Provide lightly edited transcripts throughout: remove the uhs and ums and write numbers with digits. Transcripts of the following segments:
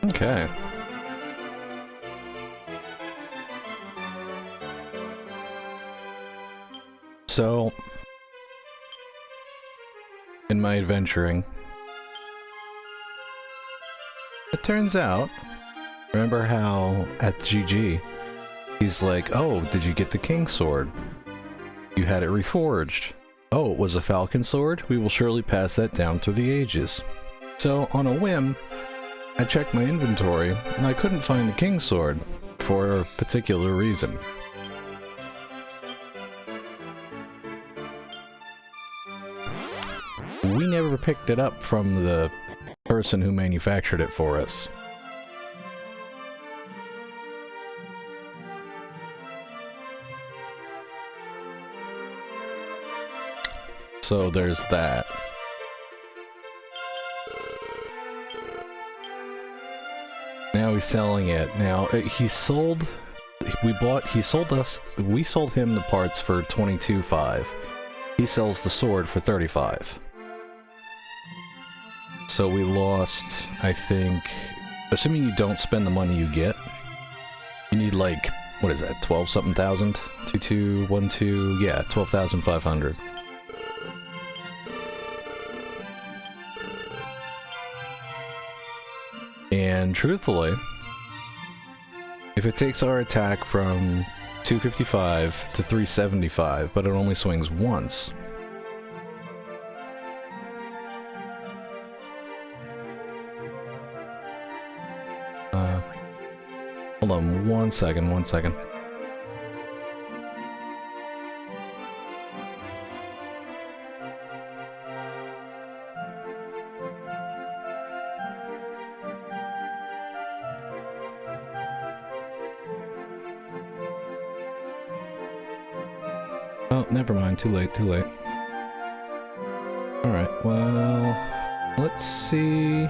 Okay. So, in my adventuring, it turns out, remember how at GG, he's like, oh, did you get the King Sword? You had it reforged. Oh, it was a Falcon Sword? We will surely pass that down through the ages. So, on a whim, I checked my inventory, and I couldn't find the King Sword for a particular reason. We never picked it up from the person who manufactured it for us. So there's that. Now he's selling it. Now he sold. We sold him the parts for $22,500. He sells the sword for $35,000. So we lost, I think, assuming you don't spend the money you get, you need like, what is that, 12-something thousand? 2212, yeah, 12,500. And truthfully, if it takes our attack from 255 to 375, but it only swings once, hold on one second. Oh, never mind, too late. Alright, well, let's see.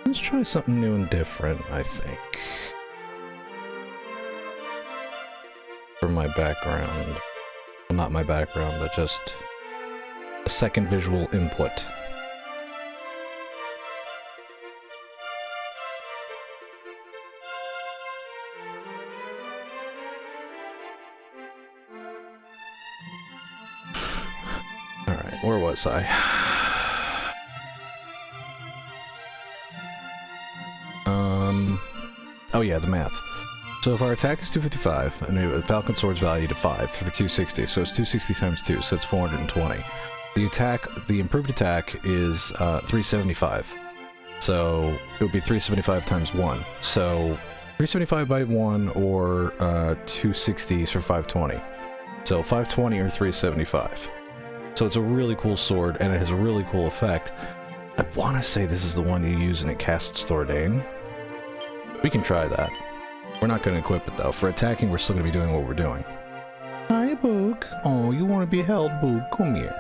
Let's try something new and different, I think. For my background. Well, not my background, but just a second visual input. Alright, where was I? Oh yeah, the math. So if our attack is 255, and the Falcon Sword's value to 5 for 260, so it's 260 times 2, so it's 420. The improved attack is 375. So it would be 375 times 1. So 375 by 1 or 260 for 520. So 520 or 375. So it's a really cool sword, and it has a really cool effect. I want to say this is the one you use and it casts Thordain. We can try that. We're not going to equip it though. For attacking, we're still going to be doing what we're doing. Hi, Boog. Oh, you want to be held, Boog? Come here.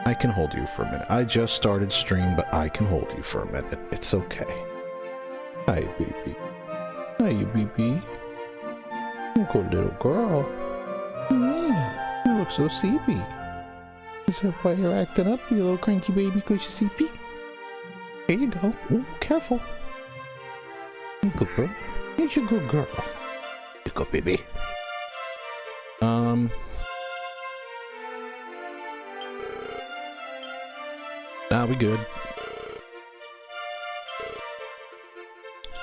I can hold you for a minute. I just started stream, but I can hold you for a minute. It's okay. Hi, baby. Hi, baby. Good little girl. Yeah, you look so sleepy. Is that why you're acting up, you little cranky baby, because you're sleepy? Here you go. Ooh, careful. Good girl. Here's your good girl. You go, baby. Nah, we good.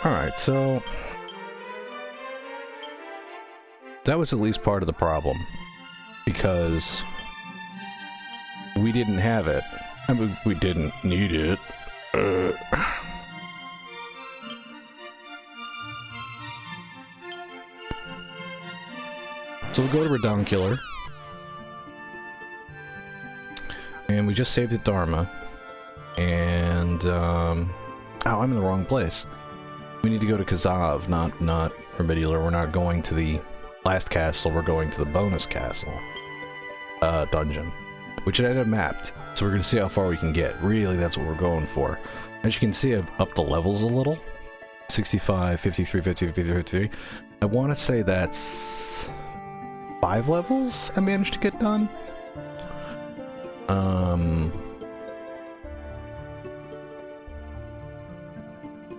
Alright, so that was at least part of the problem. Because we didn't have it. I mean, we didn't need it. So we'll go to Redonkular. And we just saved at Dharma. And, oh, I'm in the wrong place. We need to go to Kazav, not Remedialar. We're not going to the last castle, we're going to the bonus castle. Dungeon. Which I have mapped. So we're going to see how far we can get. Really, that's what we're going for. As you can see, I've upped the levels a little. 65, 53, 50, 53, 53. I want to say that's 5 levels I managed to get done.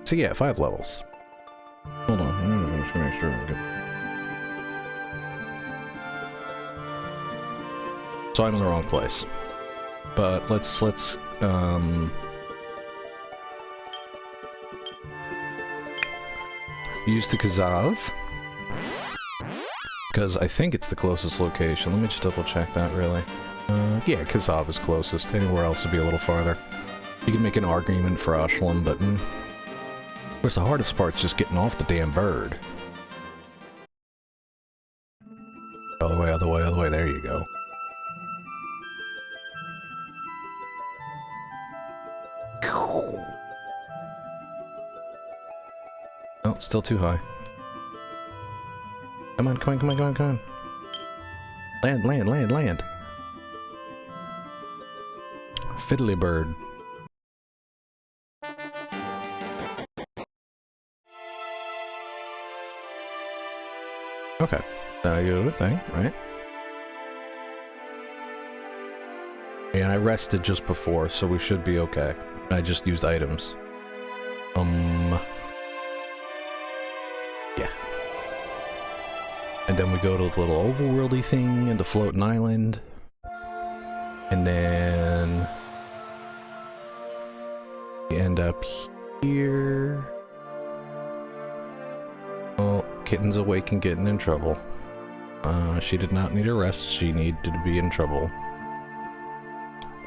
So yeah, 5 levels. Hold on, I'm just make sure I'm good. So I'm in the wrong place. But let's use the Kazav. Because I think it's the closest location. Let me just double check that really. Yeah, Kazav is closest. Anywhere else would be a little farther. You can make an argument for Ashlam, but of course the hardest part's just getting off the damn bird. Other way, other way, other way. There you go. Oh, still too high. Come on, come on, come on, come on, come on. Land, land, land, land. Fiddly bird. Okay. Now you do the thing, right? And I rested just before, so we should be okay. I just used items. Yeah. And then we go to the little overworldy thing and the floating island. And then we end up here. Oh, Kitten's awake and getting in trouble. She did not need a rest, she needed to be in trouble.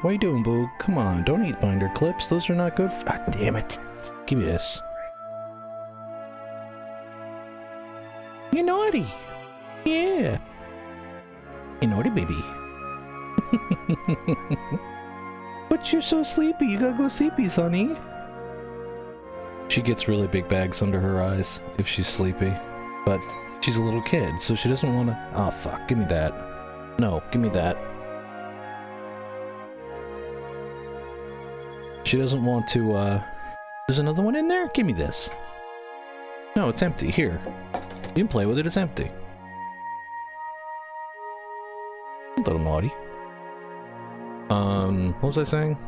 What are you doing, Boog? Come on, don't eat binder clips, those are not good for— ah, damn it. Give me this. You're naughty. Yeah. You're naughty, baby. But you're so sleepy, you gotta go sleepy, sonny. She gets really big bags under her eyes if she's sleepy. But she's a little kid, so she doesn't want to— oh, fuck, give me that. No, give me that. She doesn't want to, there's another one in there? Give me this. No, it's empty. Here. You can play with it, it's empty. A little naughty. What was I saying?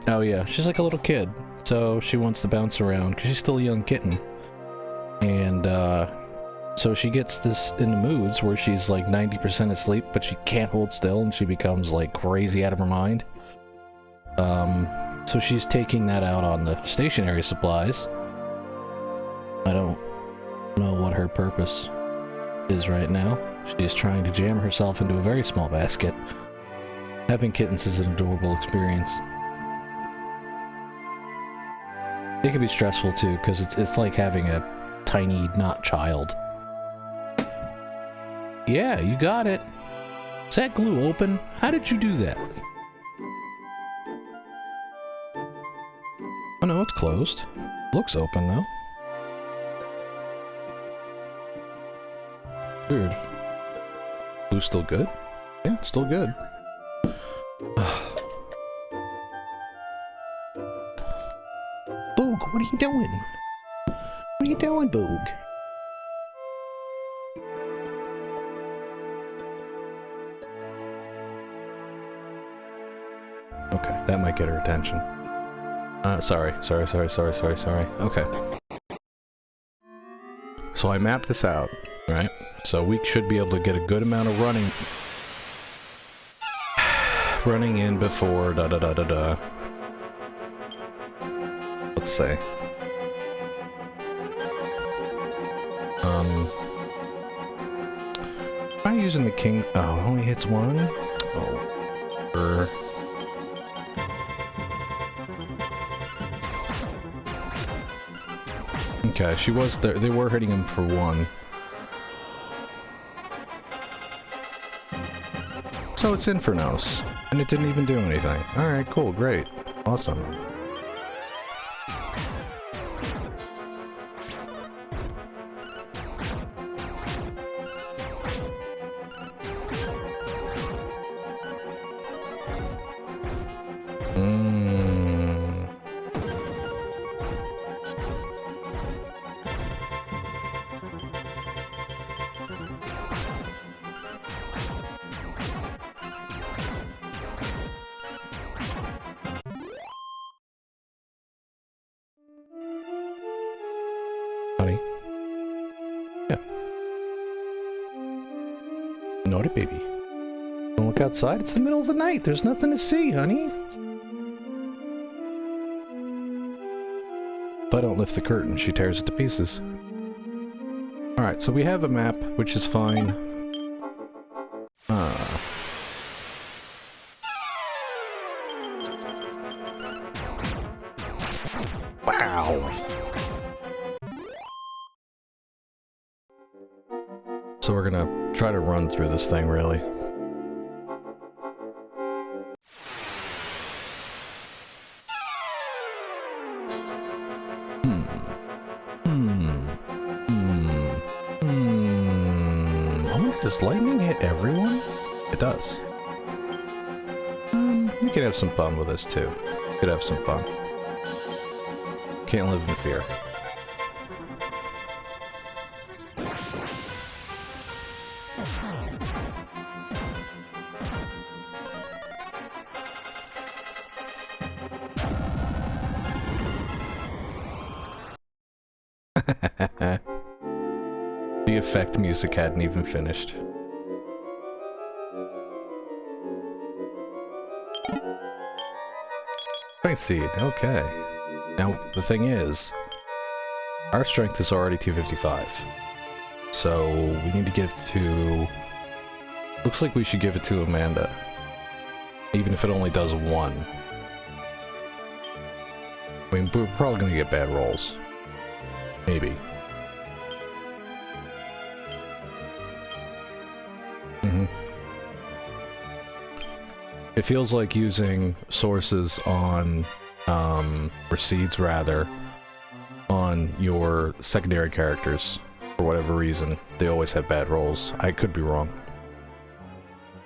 Oh yeah, she's like a little kid, so she wants to bounce around, because she's still a young kitten. And, so she gets this in the moods where she's like 90% asleep, but she can't hold still, and she becomes like crazy out of her mind. So she's taking that out on the stationary supplies. I don't know what her purpose is right now. She's trying to jam herself into a very small basket. Having kittens is an adorable experience. It can be stressful too, because it's like having a tiny, not child. Yeah, you got it. Is that glue open? How did you do that? Oh no, it's closed. Looks open though. Weird. Blue's still good? Yeah, it's still good. Boog, what are you doing? What are you doing, Boog? Okay, that might get her attention. Sorry. Okay. So I mapped this out, right? So we should be able to get a good amount of running in before da-da-da-da-da. Let's say. Am I using the king? Oh, it only hits one? Oh. Okay, she was there. They were hitting him for one. So it's Infernos, and it didn't even do anything. Alright, cool, great. Awesome. Howdy, baby. Don't look outside. It's the middle of the night. There's nothing to see, honey. If I don't lift the curtain, she tears it to pieces. Alright, so we have a map, which is fine. Wow! So we're gonna try to run through this thing, really. Does lightning hit everyone? It does. We could have some fun with this too. Could have some fun. Can't live in fear. The effect music hadn't even finished. Strength seed, okay. Now, the thing is, our strength is already 255. So, we need to give it to... Looks like we should give it to Amanda. Even if it only does 1. I mean, we're probably gonna get bad rolls. Maybe. It feels like using sources on, or seeds rather, on your secondary characters. For whatever reason, they always have bad rolls. I could be wrong.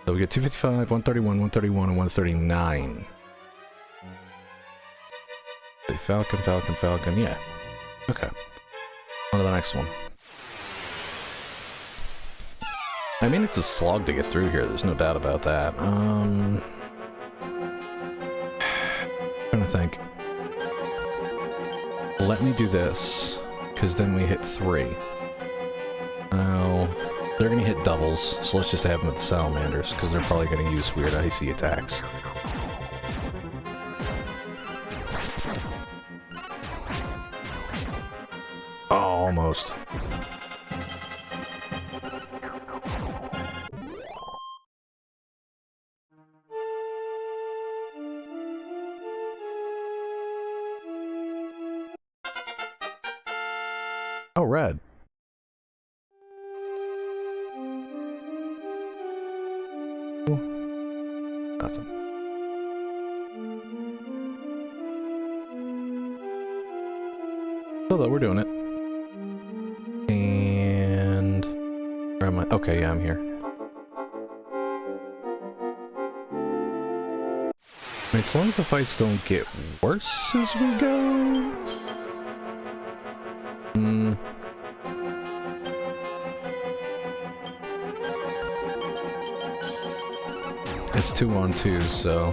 So we get 255, 131, 131, and 139. Falcon, Falcon, Falcon, yeah. Okay. On to the next one. I mean, it's a slog to get through here, there's no doubt about that. Trying to think. Let me do this, because then we hit 3. Now, they're gonna hit doubles, so let's just have them with the salamanders, because they're probably gonna use weird icy attacks. Oh, almost. Oh, red. Nothing. So, we're doing it. And... where am I? Okay, yeah, I'm here. As long as the fights don't get worse as we go... It's 2-on-2, so...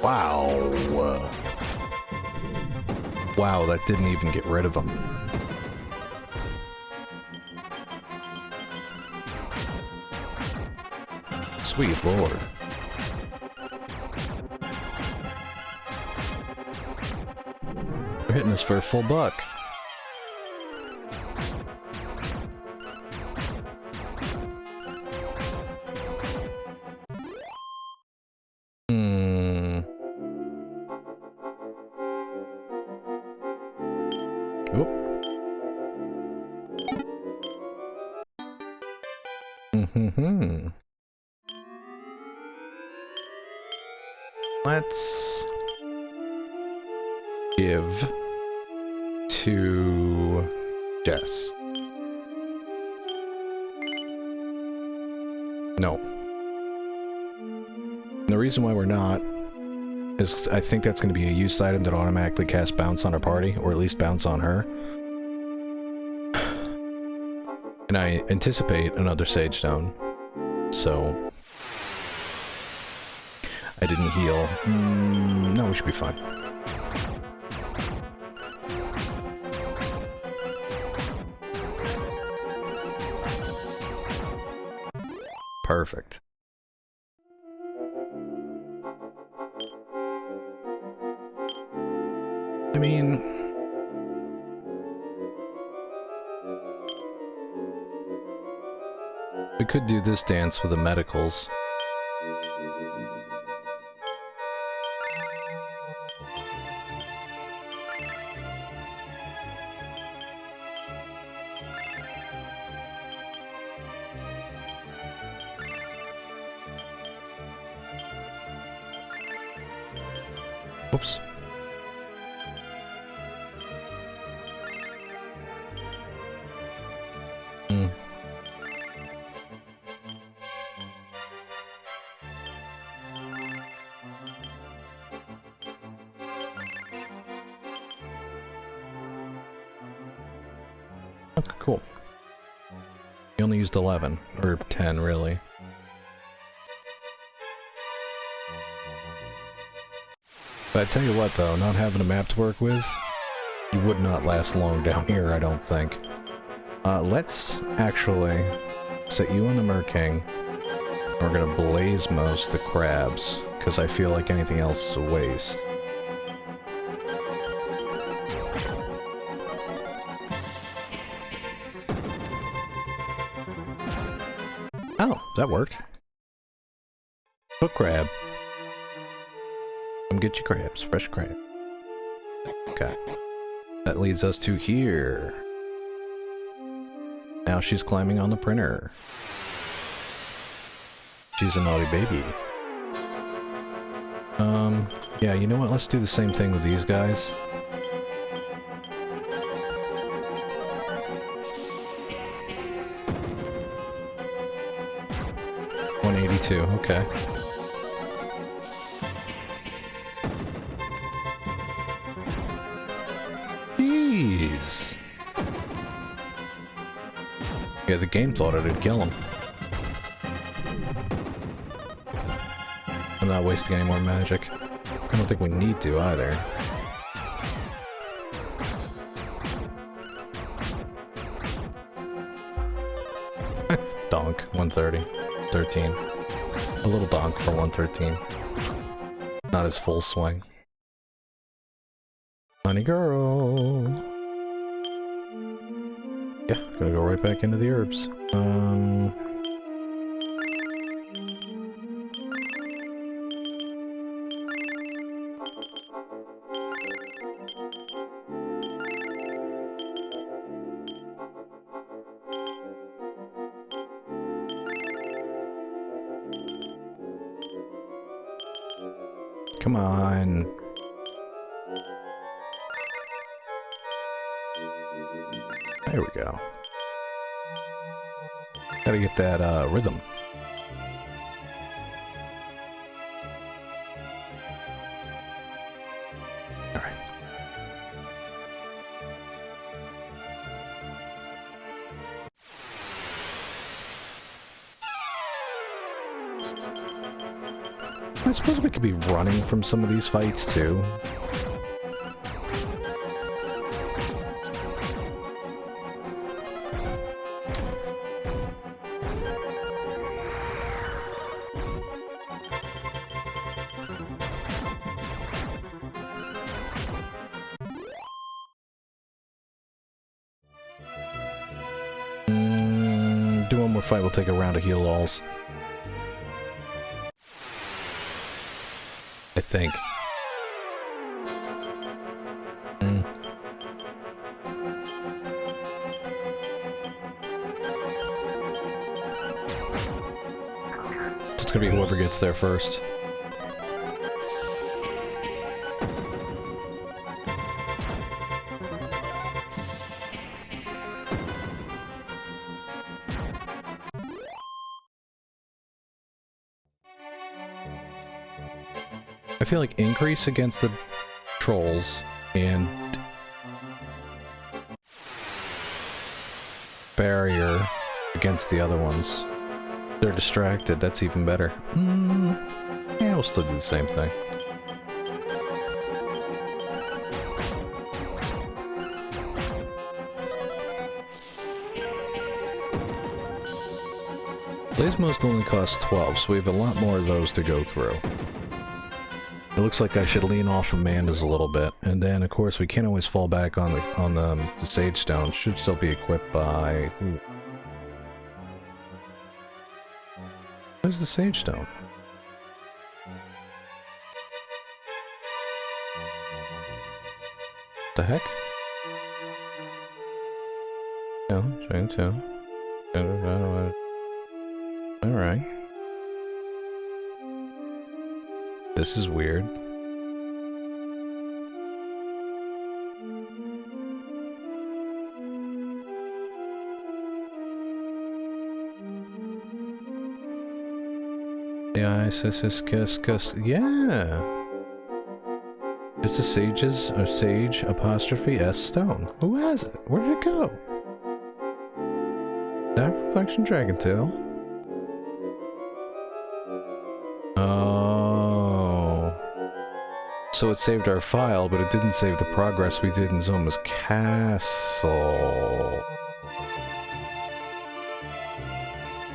Wow! Wow, that didn't even get rid of him. Sweet lord. We're hitting this for a full buck. Let's give to Jess. No. And the reason why we're not is I think that's going to be a use item that automatically casts bounce on our party, or at least bounce on her. And I anticipate another Sage Stone, so I didn't heal. No, we should be fine. Perfect. I mean, we could do this dance with the medicals. Whoops. Okay, cool. You only used 11, or 10 really. But I tell you what though, not having a map to work with, you would not last long down here, I don't think. Let's actually set you on the Merking. We're gonna blaze most the crabs, because I feel like anything else is a waste. Oh, that worked. Hook crab. Come get your crabs, fresh crab. Okay. That leads us to here. Now she's climbing on the printer. She's a naughty baby. Yeah, you know what? Let's do the same thing with these guys. $182, okay. Jeez. Yeah, the game thought it'd kill him. I'm not wasting any more magic. I don't think we need to either. Donk, 130. 13. A little donk for 113. Not his full swing. Honey girl. Yeah, gonna go right back into the herbs. Come on. There we go. Gotta get that rhythm. Alright. I suppose we could be running from some of these fights too. Do one more fight, we'll take a round of heal alls. I think. It's gonna be whoever gets there first. I feel like increase against the trolls and barrier against the other ones. They're distracted, that's even better. Yeah, we'll still do the same thing. Blaze Most only costs 12, so we have a lot more of those to go through. It looks like I should lean off Amanda's a little bit, and then of course we can't always fall back on the Sage Stone. Should still be equipped by. Ooh. Where's the Sage Stone? The heck? Alright. This is weird. Yeah, yeah. It's a Sage's or Sage apostrophe S stone. Who has it? Where did it go? That Reflection Dragontail. Oh. So it saved our file, but it didn't save the progress we did in Zoma's castle.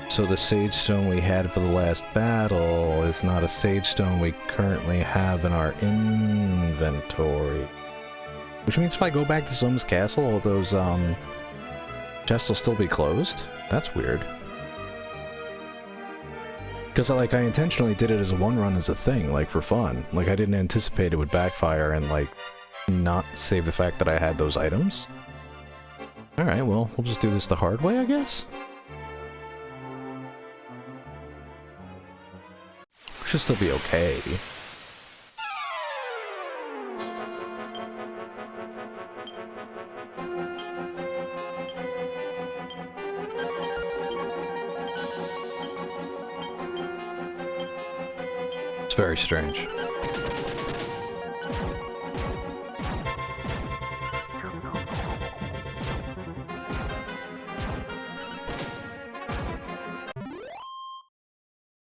So the Sage Stone we had for the last battle is not a Sage Stone we currently have in our inventory. Which means if I go back to Zoma's castle, all those chests will still be closed? That's weird. Because like I intentionally did it as a one run as a thing, like for fun. Like I didn't anticipate it would backfire and like not save the fact that I had those items. Alright, well, we'll just do this the hard way, I guess? Should still be okay. It's very strange.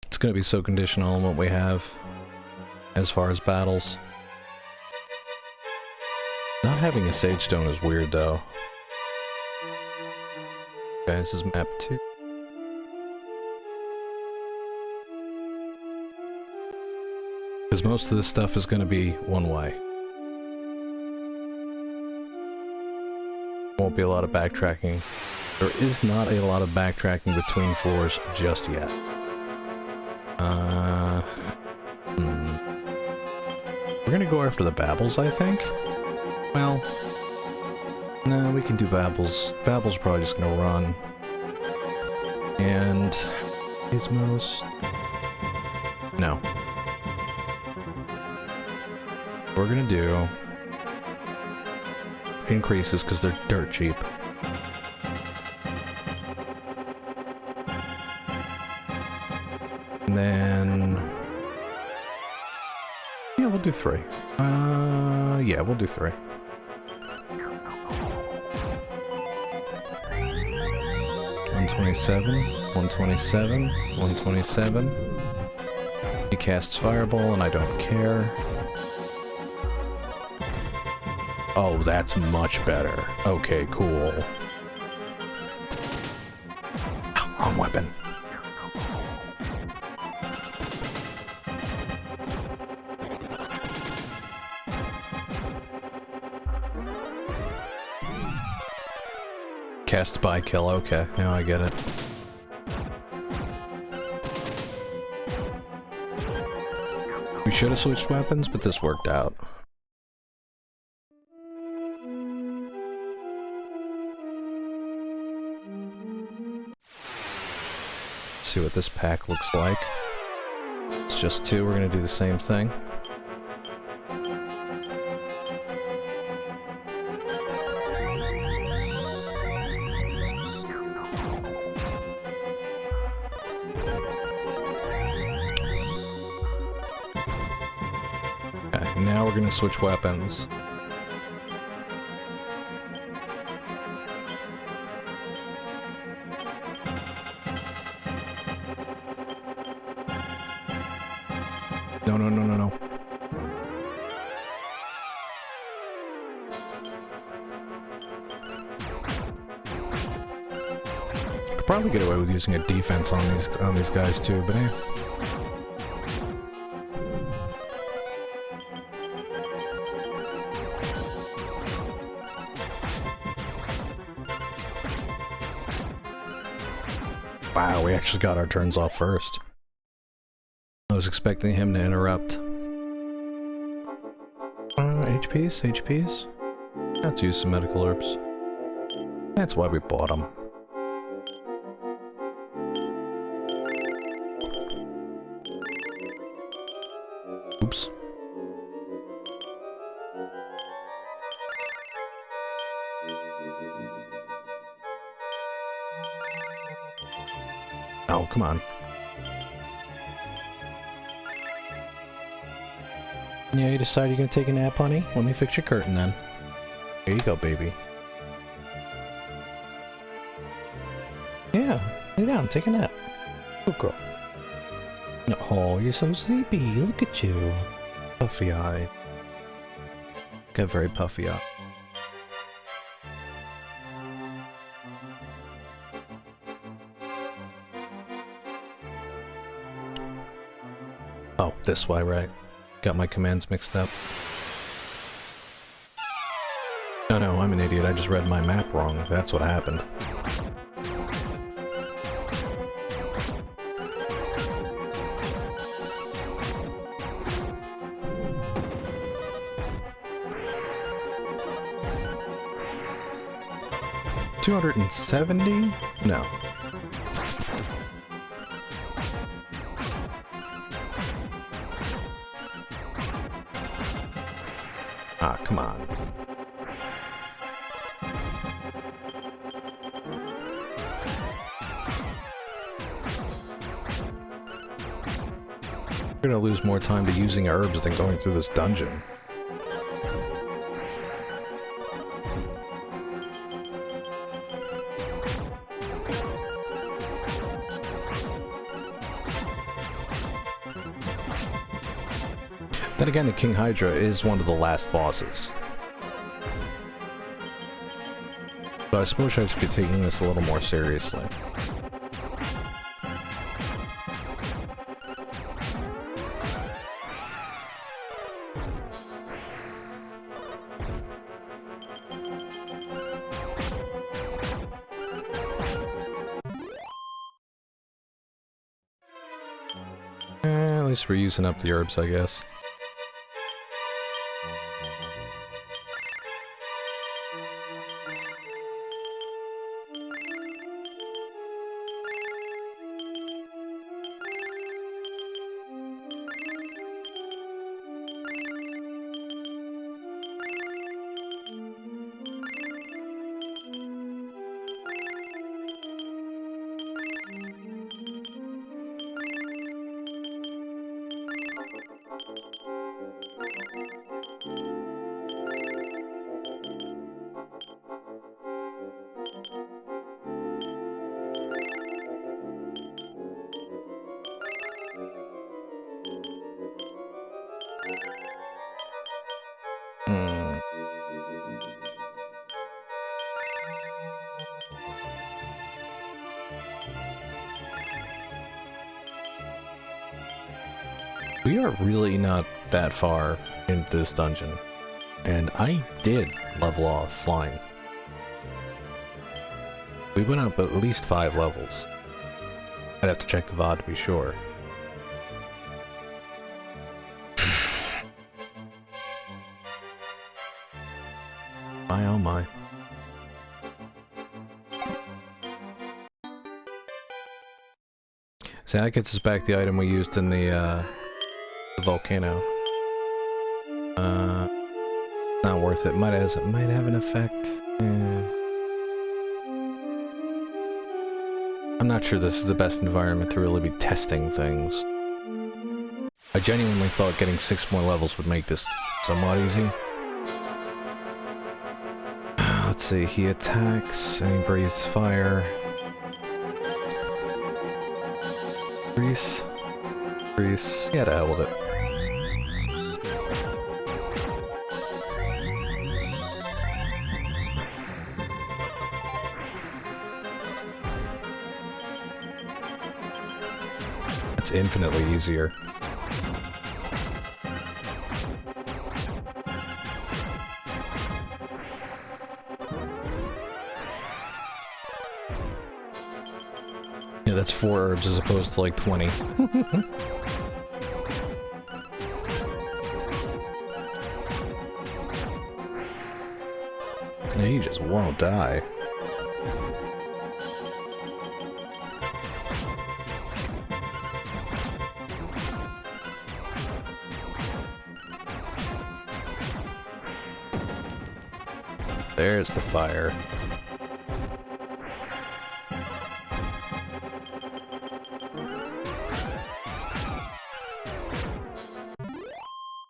It's gonna be so conditional on what we have as far as battles. Not having a Sage Stone is weird though. Okay, this is map 2. Because most of this stuff is gonna be one way. Won't be a lot of backtracking. There is not a lot of backtracking between floors just yet. We're gonna go after the Babbles, I think. Well, no, we can do Babbles. Babbles are probably just gonna run. And Gizmos. No. What we're gonna do increases because they're dirt cheap. And then yeah, we'll do 3. Yeah, we'll do 3. $127, $127. He casts Fireball and I don't care. Oh, that's much better. Okay, cool. Ow, wrong weapon. Cast by kill, okay, now I get it. We should have switched weapons, but this worked out. Let's see what this pack looks like. It's just 2, we're gonna do the same thing. Now we're gonna switch weapons. No, no, no, no, no. probably get away with using a defense on these guys too, but eh. Wow, we actually got our turns off first. I was expecting him to interrupt. HPs? Let's use some medical herbs. That's why we bought them. Oops. Oh, come on. Yeah, you decided you're gonna take a nap, honey? Let me fix your curtain then. Here you go, baby. Yeah, lay down, take a nap. Good girl. Oh, you're so sleepy. Look at you. Puffy eye. Got very puffy eye. Oh, this way, right? Got my commands mixed up. Oh no, I'm an idiot. I just read my map wrong. That's what happened. $270? No. Ah, come on. We're gonna lose more time to using herbs than going through this dungeon. Then again, the King Hydra is one of the last bosses. So I suppose I should be taking this a little more seriously. At least we're using up the herbs, I guess. We are really not that far into this dungeon, and I did level off flying. We went up at least 5 levels. I'd have to check the VOD to be sure. My oh my. See, that gets us back the item we used in the volcano. Not worth it. Might have an effect. I'm not sure this is the best environment to really be testing things. I genuinely thought getting 6 more levels would make this somewhat easy. Let's see, he attacks and he breathes fire. Grease. Yeah, to hell with it. it's infinitely easier. Yeah, that's 4 herbs as opposed to like 20. Yeah, he just won't die. There's the fire.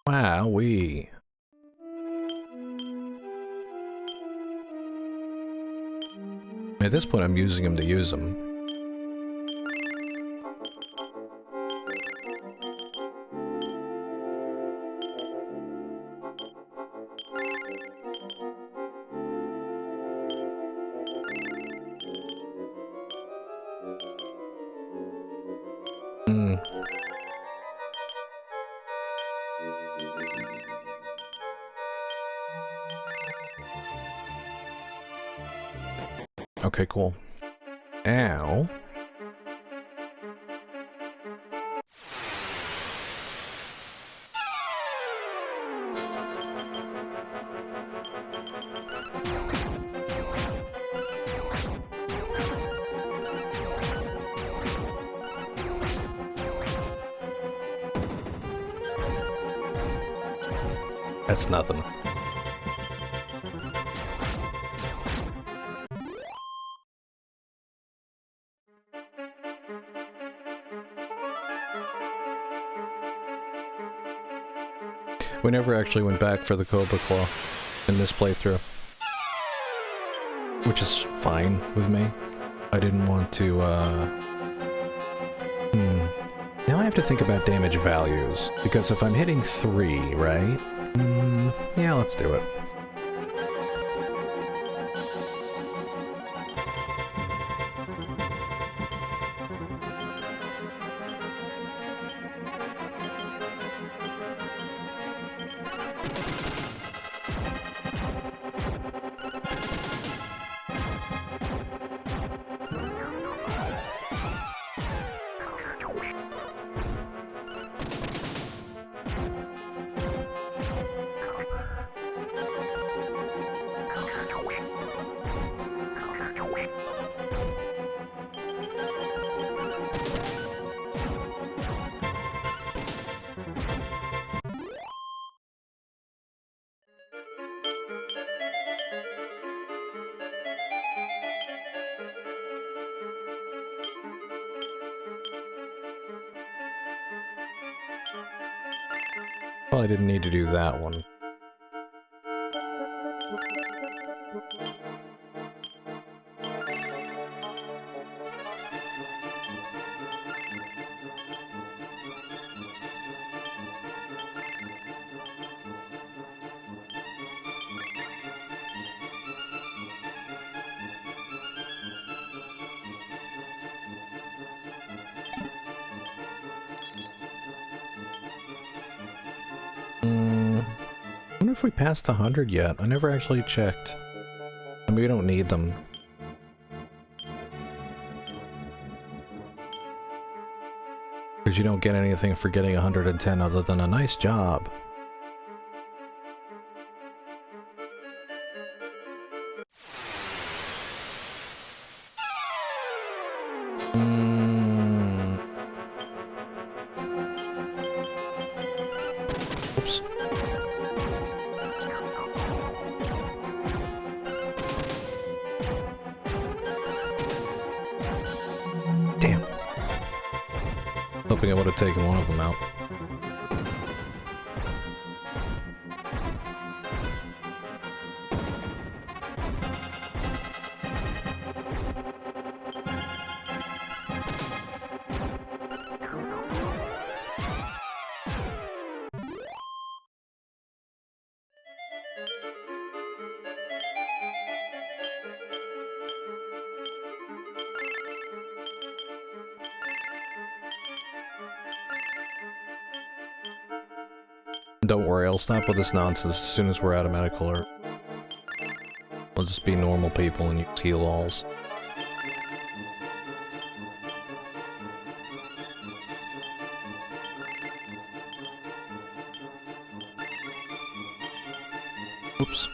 Wowee. At this point, I'm using him to use him. Okay, cool. Ow. That's nothing. We never actually went back for the Cobra Claw in this playthrough. Which is fine with me. I didn't want to, Now I have to think about damage values. Because if I'm hitting 3, right? Yeah, let's do it. Probably didn't need to do that one. I wonder if we passed 100 yet. I never actually checked. I mean, we don't need them. Because you don't get anything for getting 110 other than a nice job. Oops. Damn. Hoping I would have taken one of them out. Don't worry, I'll stop with this nonsense as soon as we're out of medical, or we'll just be normal people and use heal alls. Oops.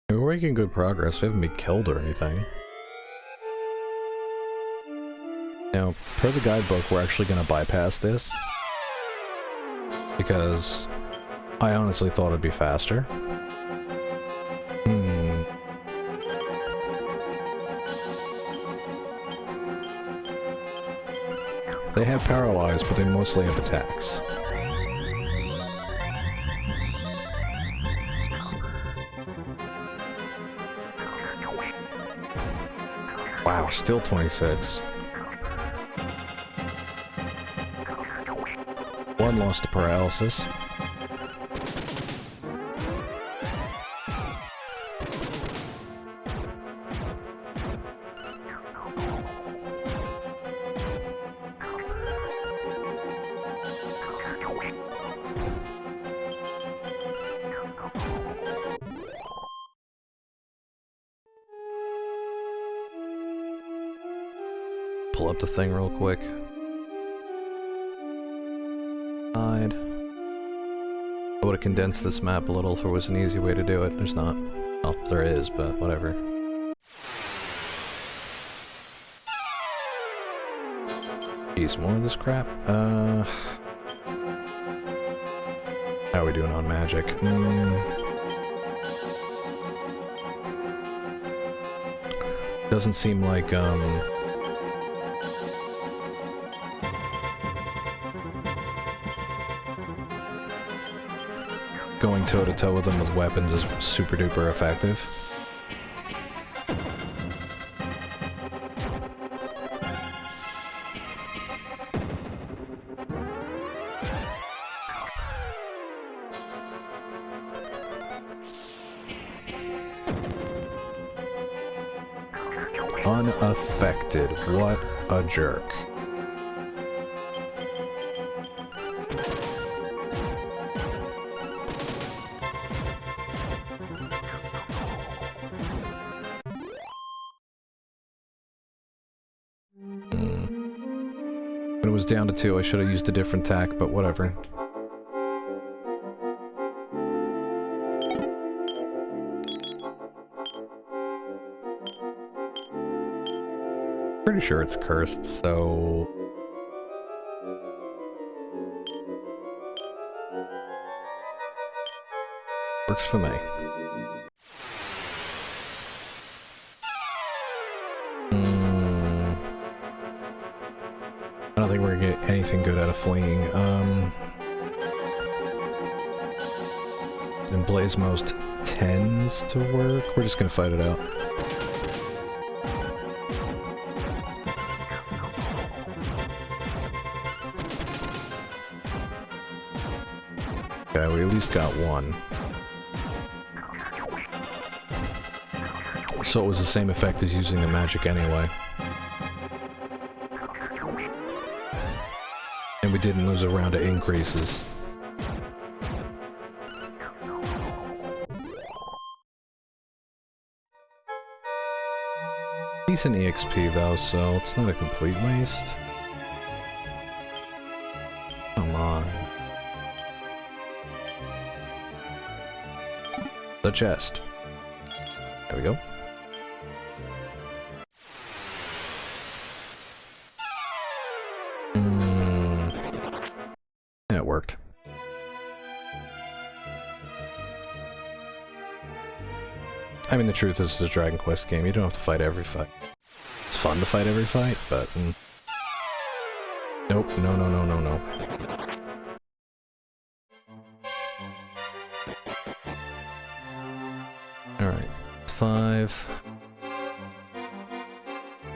We're making good progress. We haven't been killed or anything. Now, per the guidebook, we're actually going to bypass this. Because I honestly thought it'd be faster. They have paralyzed, but they mostly have attacks. Wow, still 26. One lost to paralysis. Pull up the thing real quick. I would have condensed this map a little if there was an easy way to do it. There's not. Well, there is, but whatever. Jeez, more of this crap? How are we doing on magic? Doesn't seem like, going toe-to-toe with them with weapons is super duper effective. Unaffected. What a jerk. When it was down to 2, I should have used a different tack, but whatever. Pretty sure it's cursed, so... works for me. I don't think we're gonna get anything good out of fleeing. And Blaze Most tends to work. We're just gonna fight it out. Okay, we at least got one. So it was the same effect as using the magic anyway. And we didn't lose a round of increases. Decent EXP though, so it's not a complete waste. Come on. The chest. There we go. Yeah, it worked. I mean, the truth is, it's a Dragon Quest game. You don't have to fight every fight. It's fun to fight every fight, but... Nope, no, no, no, no, no. Alright, 5.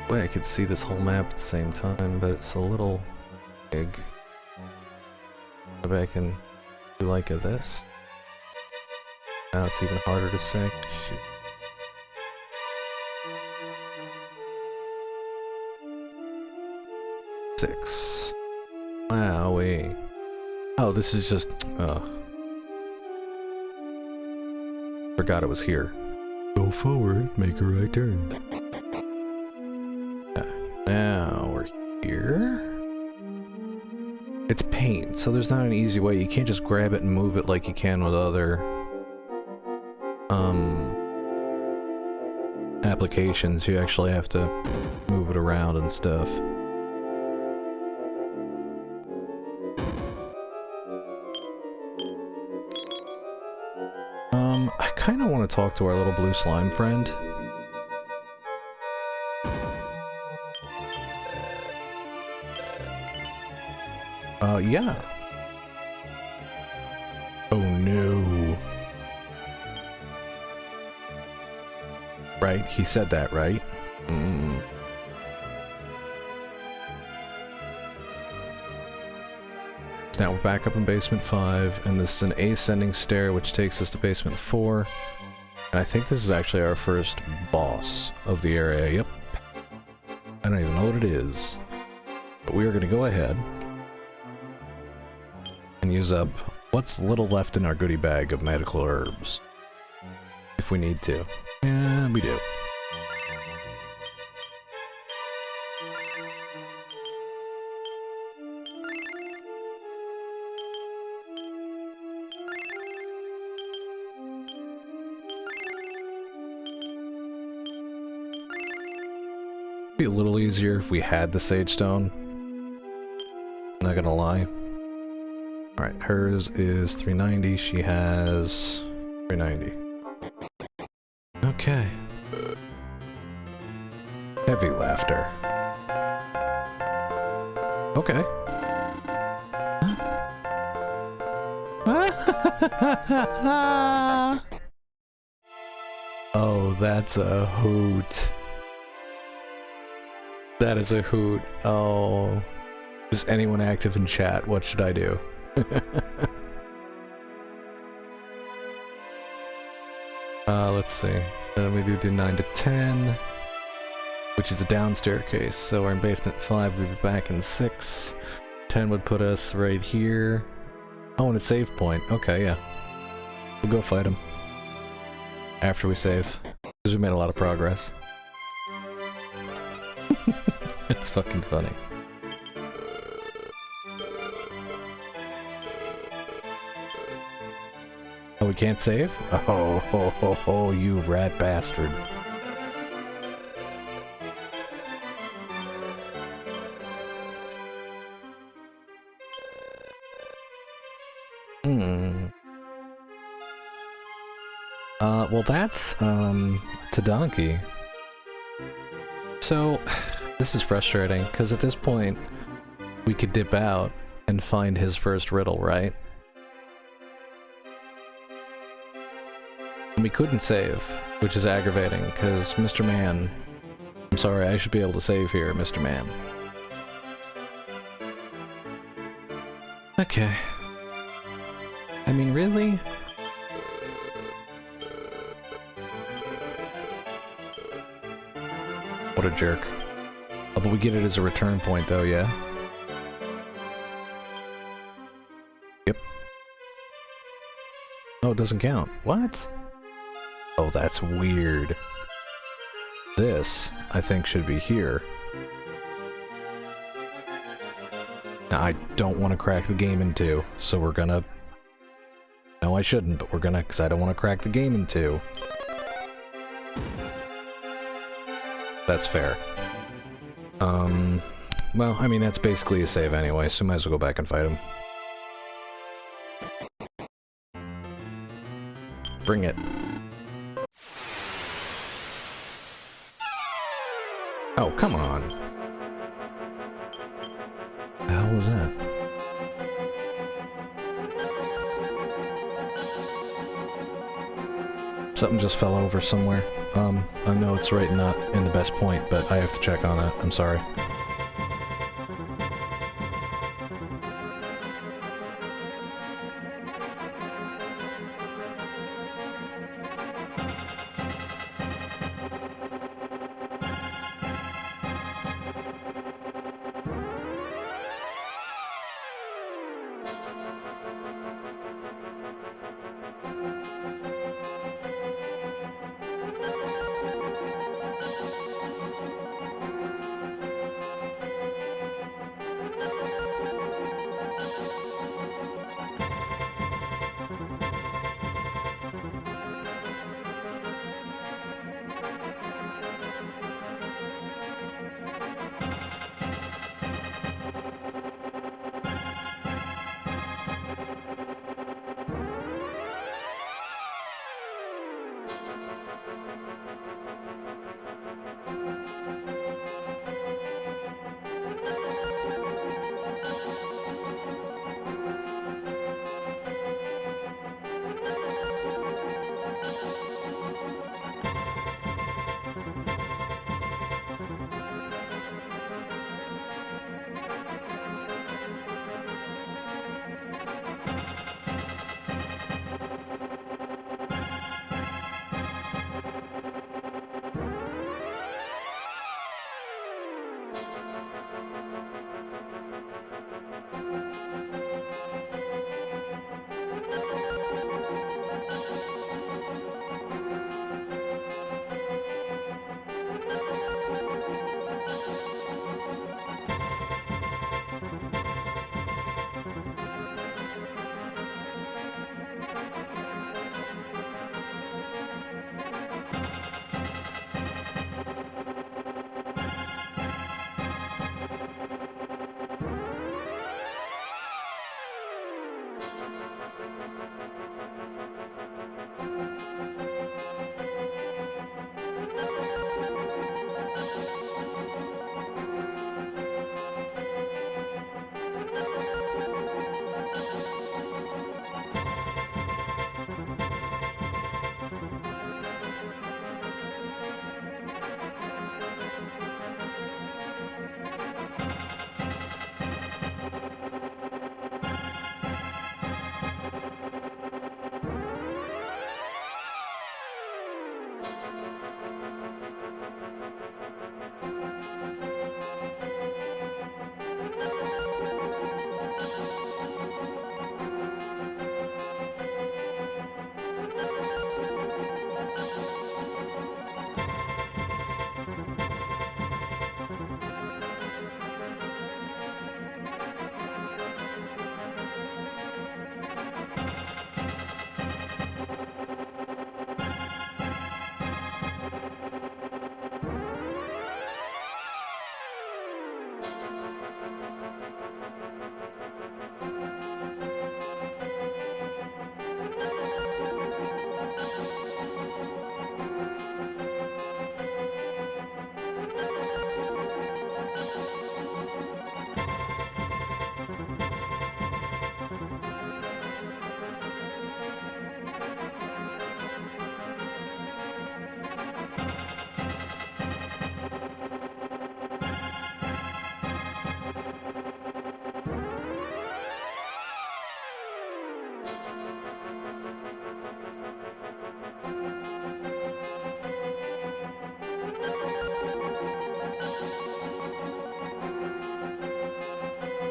Way I could see this whole map at the same time, but it's a little big. Maybe I can do like this. Now it's even harder to say. Shoot. Six. Wowee. Oh, this is just... Forgot it was here. Go forward, make a right turn. Now we're here. It's paint, so there's not an easy way. You can't just grab it and move it like you can with other applications. You actually have to move it around and stuff. I kind of want to talk to our little blue slime friend. Yeah. Oh no. Right, he said that, right? So now we're back up in basement 5, and this is an ascending stair which takes us to basement 4. And I think this is actually our first boss of the area, yep. I don't even know what it is. But we are going to go ahead and use up what's little left in our goodie bag of medical herbs. If we need to. And we do. It'd be a little easier if we had the Sage Stone. Not gonna lie. Alright, hers is 390, she has 390. Okay. Heavy laughter. Okay. Oh, that's a hoot. That is a hoot. Oh. Is anyone active in chat? What should I do? Let's see. Then we do the 9 to 10, which is a down staircase. So we're in basement 5, we'll be back in 6. 10 would put us right here. Oh, and a save point. Okay, yeah. We'll go fight him. After we save. Because we made a lot of progress. It's fucking funny. Oh, we can't save? Oh, ho, ho, ho, you rat bastard. Well that's, Tadanki. So, this is frustrating, because at this point, we could dip out and find his first riddle, right? We couldn't save, which is aggravating, because Mr. Man... I'm sorry, I should be able to save here, Mr. Man. Okay. I mean, really? What a jerk. Oh, but we get it as a return point, though, yeah? Yep. Oh, it doesn't count. What? Oh, that's weird. This, I think, should be here. Now, I don't want to crack the game in 2, so we're gonna... No, I shouldn't, but we're gonna, because I don't want to crack the game in 2. That's fair. Well, I mean, that's basically a save anyway, so might as well go back and fight him. Bring it. Oh, come on. The hell was that? Something just fell over somewhere. I know it's right not in the best point, but I have to check on that. I'm sorry.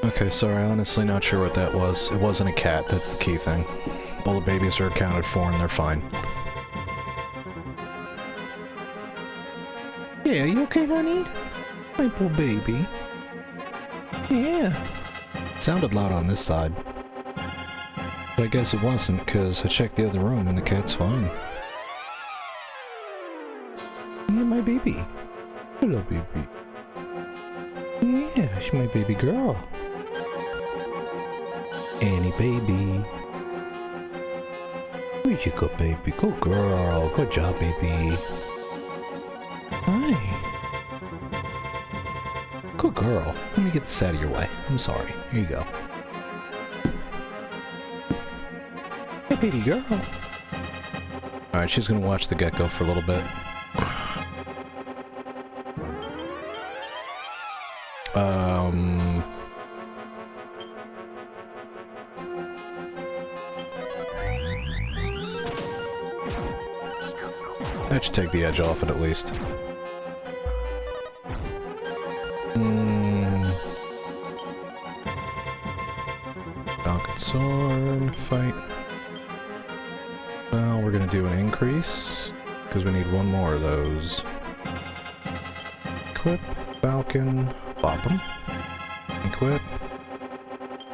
Okay, sorry, honestly not sure what that was. It wasn't a cat, that's the key thing. All the babies are accounted for and they're fine. Yeah, you okay, honey? My poor baby. Yeah. It sounded loud on this side. But I guess it wasn't, because I checked the other room and the cat's fine. Yeah, my baby. Hello, baby. Yeah, she's my baby girl. Annie, baby. Where'd you go, baby? Good girl. Good job, baby. Hi. Good girl. Let me get this out of your way. I'm sorry. Here you go. Hey, baby girl. Alright, she's gonna watch the gecko for a little bit. That should take the edge off it at least. Falcon Sword fight. Well, we're gonna do an increase because we need one more of those. Equip, Falcon, bop 'em. Equip,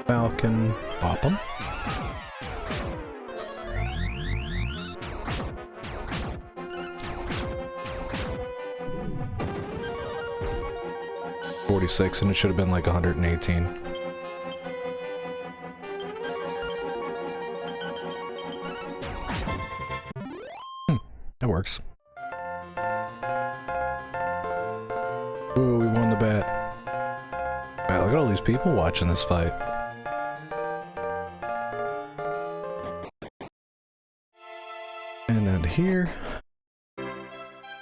Falcon, bop 'em. $46, and it should have been like 118. That works. Ooh, we won the bet. Man, look at all these people watching this fight. And then here.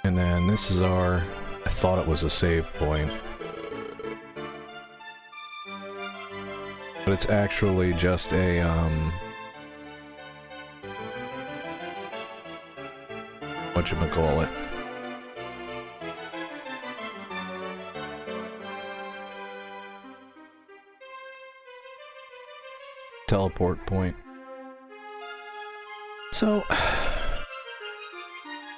And then this is our... I thought it was a save point. But it's actually just a, whatchamacallit. Teleport point. So,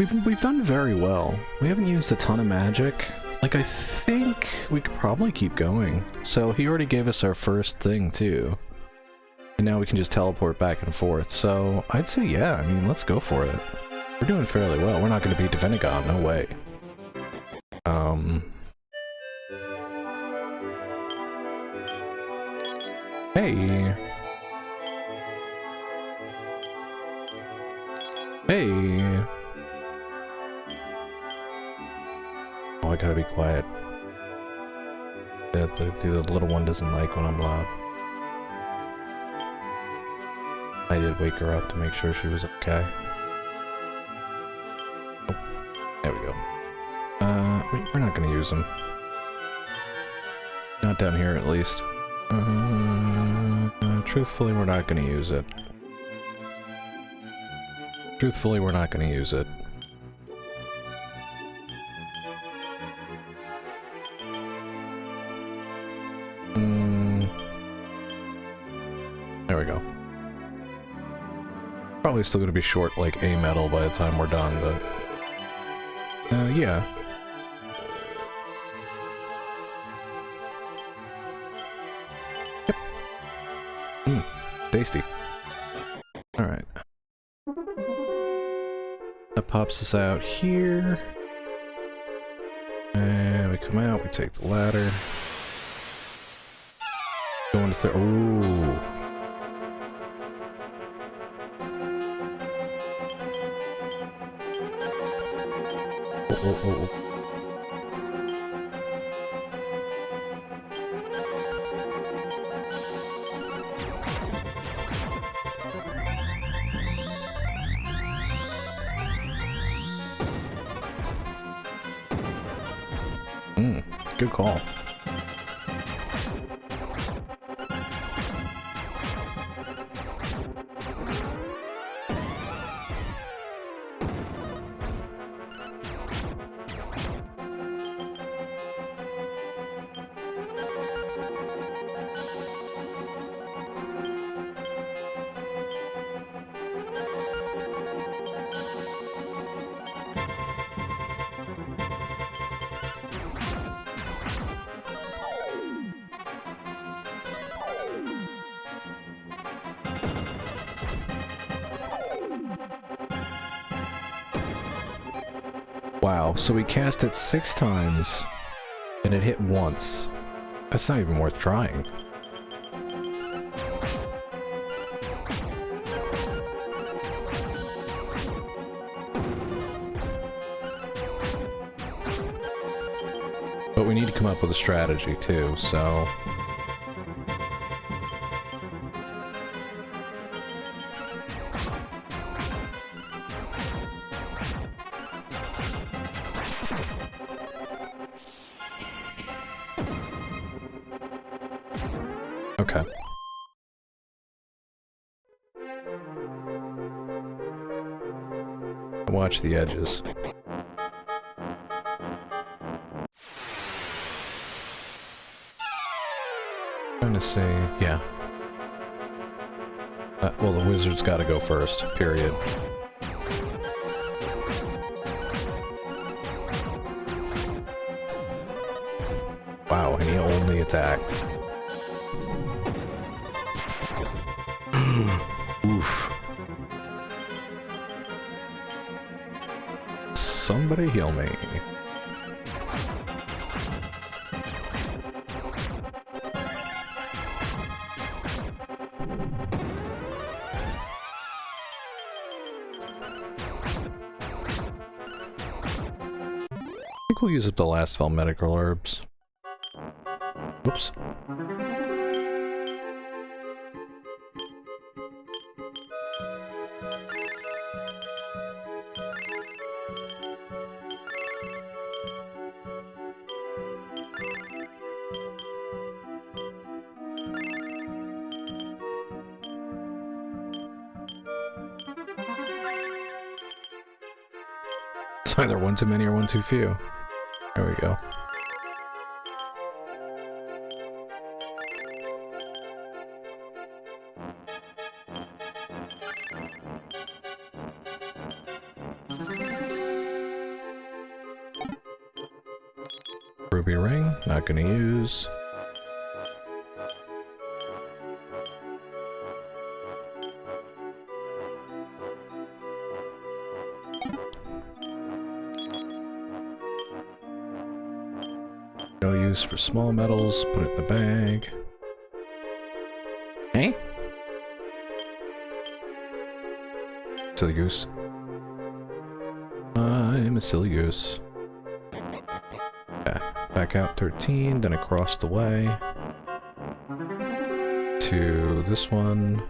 we've done very well. We haven't used a ton of magic. Like, I think we could probably keep going. So he already gave us our first thing, too. And now we can just teleport back and forth. So I'd say, yeah, I mean, let's go for it. We're doing fairly well. We're not going to beat Definigon, no way. Hey. Hey. Oh, I gotta be quiet. The little one doesn't like when I'm loud. I did wake her up to make sure she was okay. Oh, there we go. We're not gonna use them. Not down here, at least. Truthfully, we're not gonna use it. Truthfully, we're not gonna use it. There we go. Probably still gonna be short, like, a medal by the time we're done, but... yeah. Yep. Tasty. Alright. That pops us out here. And we come out, we take the ladder. Going to the... Ooh. Oh. Good call. Wow, so we cast it 6 times, and it hit once. That's not even worth trying. But But we need to come up with a strategy too, so... Okay. Watch the edges. Trying to see, yeah. Well, the wizard's got to go first, period. Wow, and he only attacked. Oof. Somebody heal me. I think we'll use up the last medical herbs. Whoops. It's either one too many or one too few. There we go. Ruby ring, not gonna use. No use for small metals, put it in the bag. Eh? Silly goose. I'm a silly goose. Yeah, back out 13, then across the way to this one.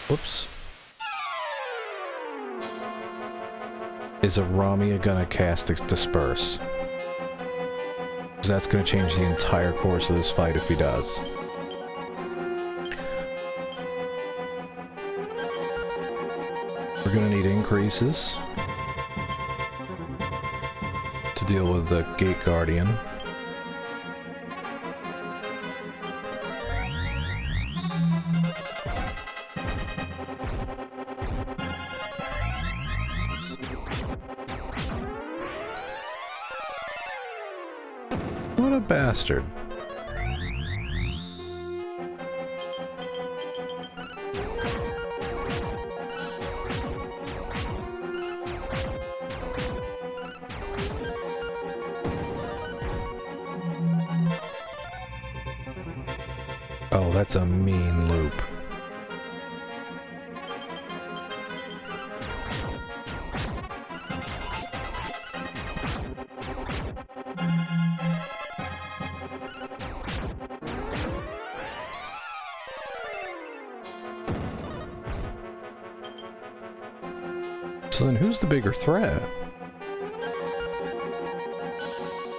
Whoops. Is Aramia gonna cast Disperse? Because that's gonna change the entire course of this fight if he does. We're gonna need increases to deal with the Gate Guardian. What a bastard. Oh, that's a mean loop. So then who's the bigger threat?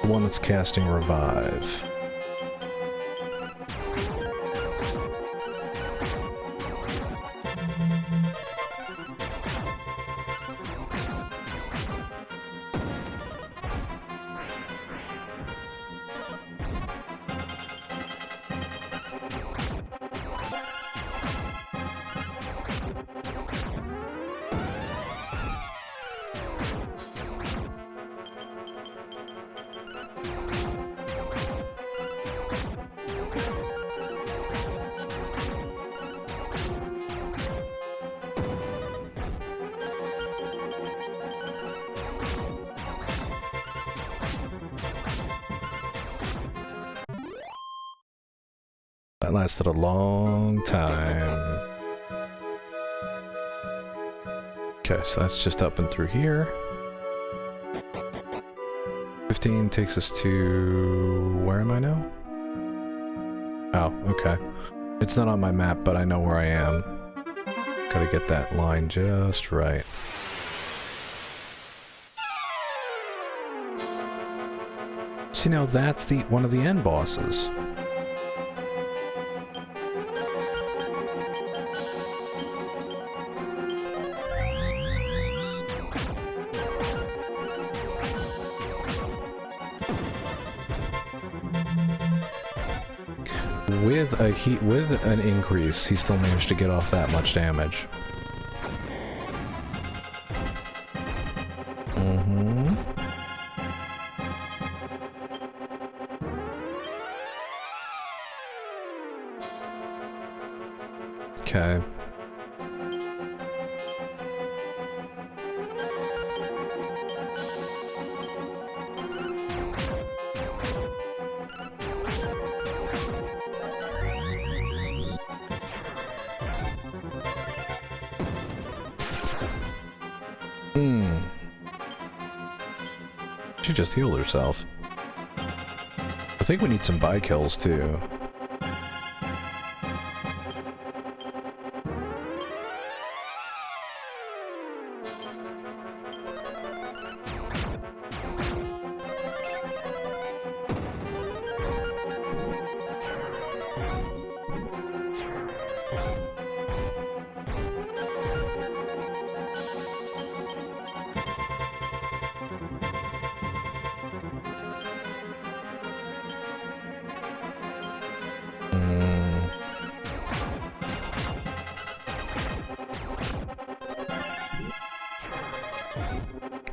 The one that's casting Revive. That lasted a long time. Okay, so that's just up and through here. 15 takes us to... where am I now? Oh, okay. It's not on my map, but I know where I am. Gotta get that line just right. See, now that's one of the end bosses. With an increase, he still managed to get off that much damage. Mm-hmm. Okay. She just healed herself. I think we need some buy kills too.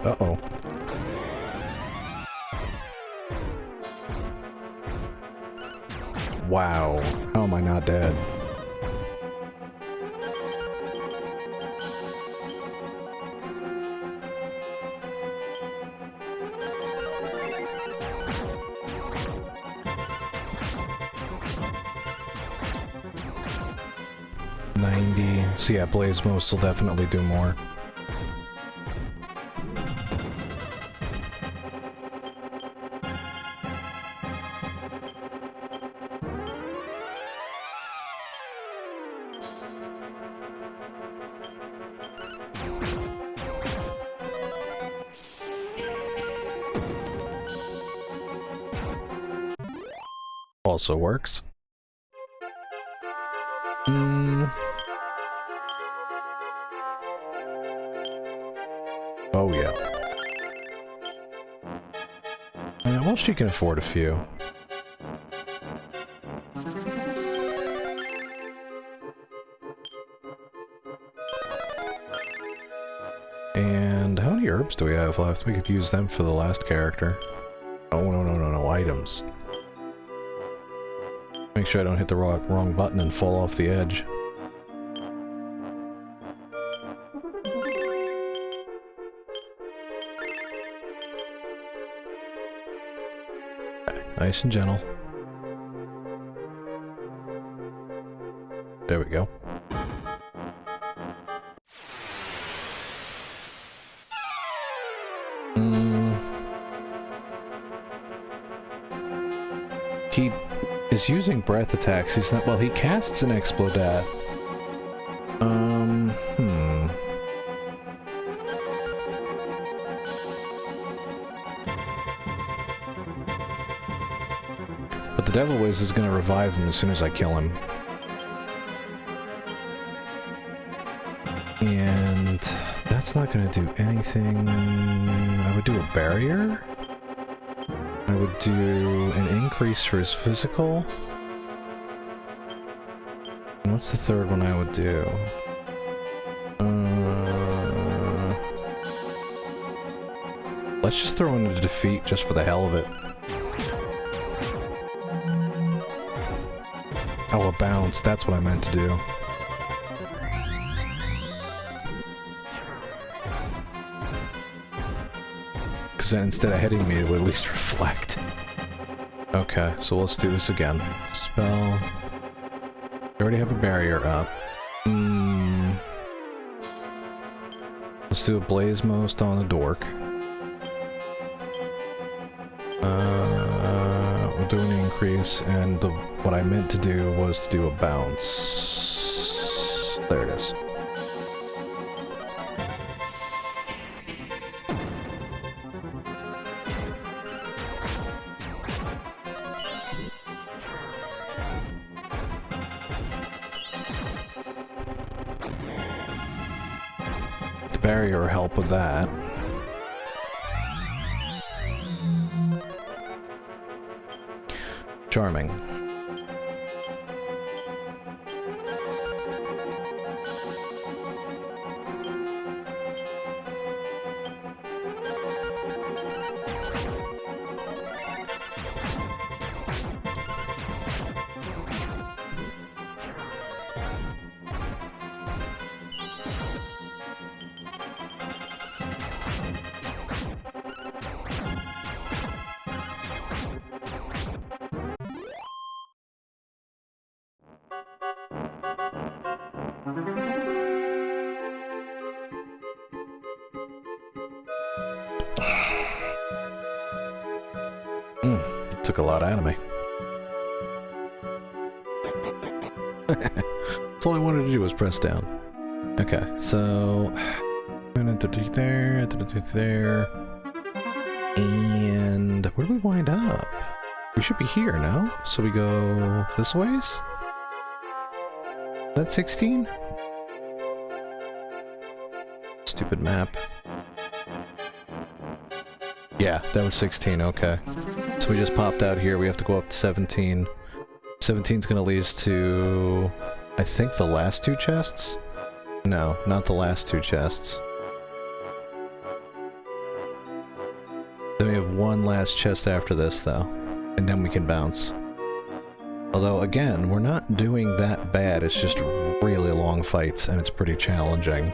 Uh-oh. Wow. How am I not dead? So yeah, Blaze Most will definitely do more. Also works. Oh yeah. Well, she can afford a few. And how many herbs do we have left? We could use them for the last character. Oh, no, items. Make sure I don't hit the wrong button and fall off the edge. Nice and gentle. There we go. He is using breath attacks. He's not— well, he casts an Explodat. But the Devil Wiz is gonna revive him as soon as I kill him. And that's not gonna do anything. I would do a barrier. I would do an increase for his physical. And what's the third one I would do? Let's just throw in a defeat just for the hell of it. Oh, a bounce. That's what I meant to do. Because then instead of hitting me, it would at least reflect. Okay, so let's do this again. Spell. I already have a barrier up. Let's do a Blaze Most on the Dork. do an increase, and what I meant to do was to do a bounce. There it is. The barrier will help with that. Charming. Took a lot out of me. That's all I wanted to do was press down. Okay, so there, and where do we wind up? We should be here now. So we go this ways. Is that 16? Stupid map. Yeah, that was 16. Okay. So we just popped out here, we have to go up to 17. 17's gonna lead us to, I think, the last two chests? No, not the last two chests. Then we have one last chest after this, though. And then we can bounce. Although, again, we're not doing that bad, it's just really long fights, and it's pretty challenging.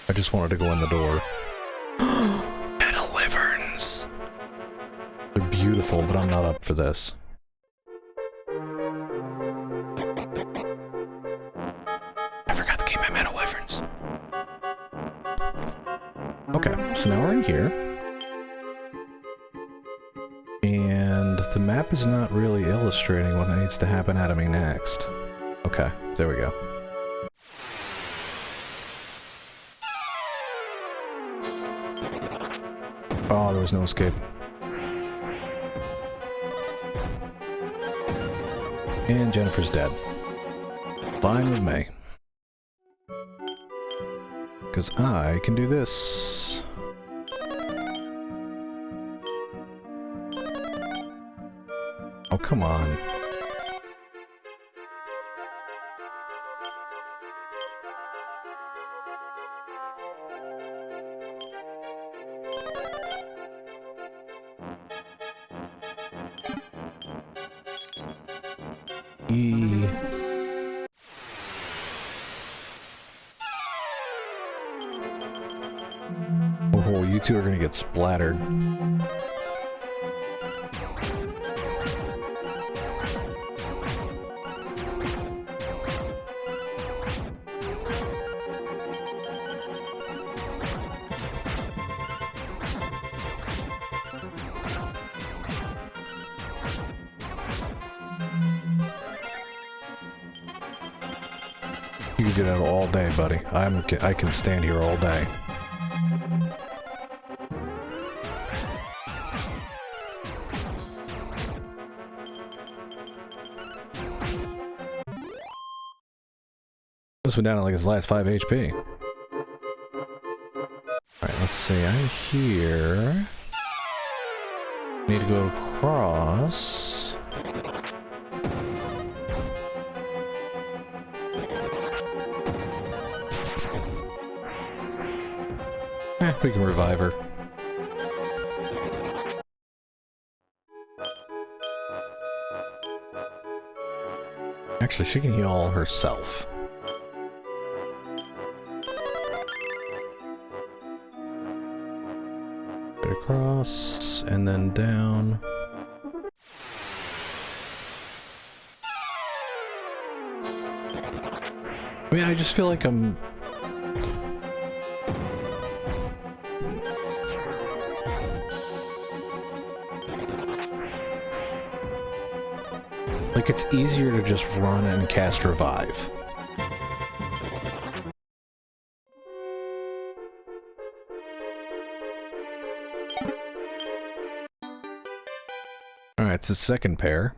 I just wanted to go in the door. Metal wyverns! They're beautiful, but I'm not up for this. I forgot to keep my metal wyverns. Okay, so now we're in here. And the map is not really illustrating what needs to happen out of me next. Okay, there we go. Oh, there was no escape. And Jennifer's dead. Fine with me. Because I can do this. Oh, come on. Oh, you two are gonna get splattered. You can do that all day, buddy. I can stand here all day. This went down to like his last 5 HP. Alright, let's see. I'm here. Need to go across. We can revive her. Actually, she can heal herself. Get across, and then down. I mean, I just feel like I'm Like, it's easier to just run and cast Revive. Alright, it's the second pair.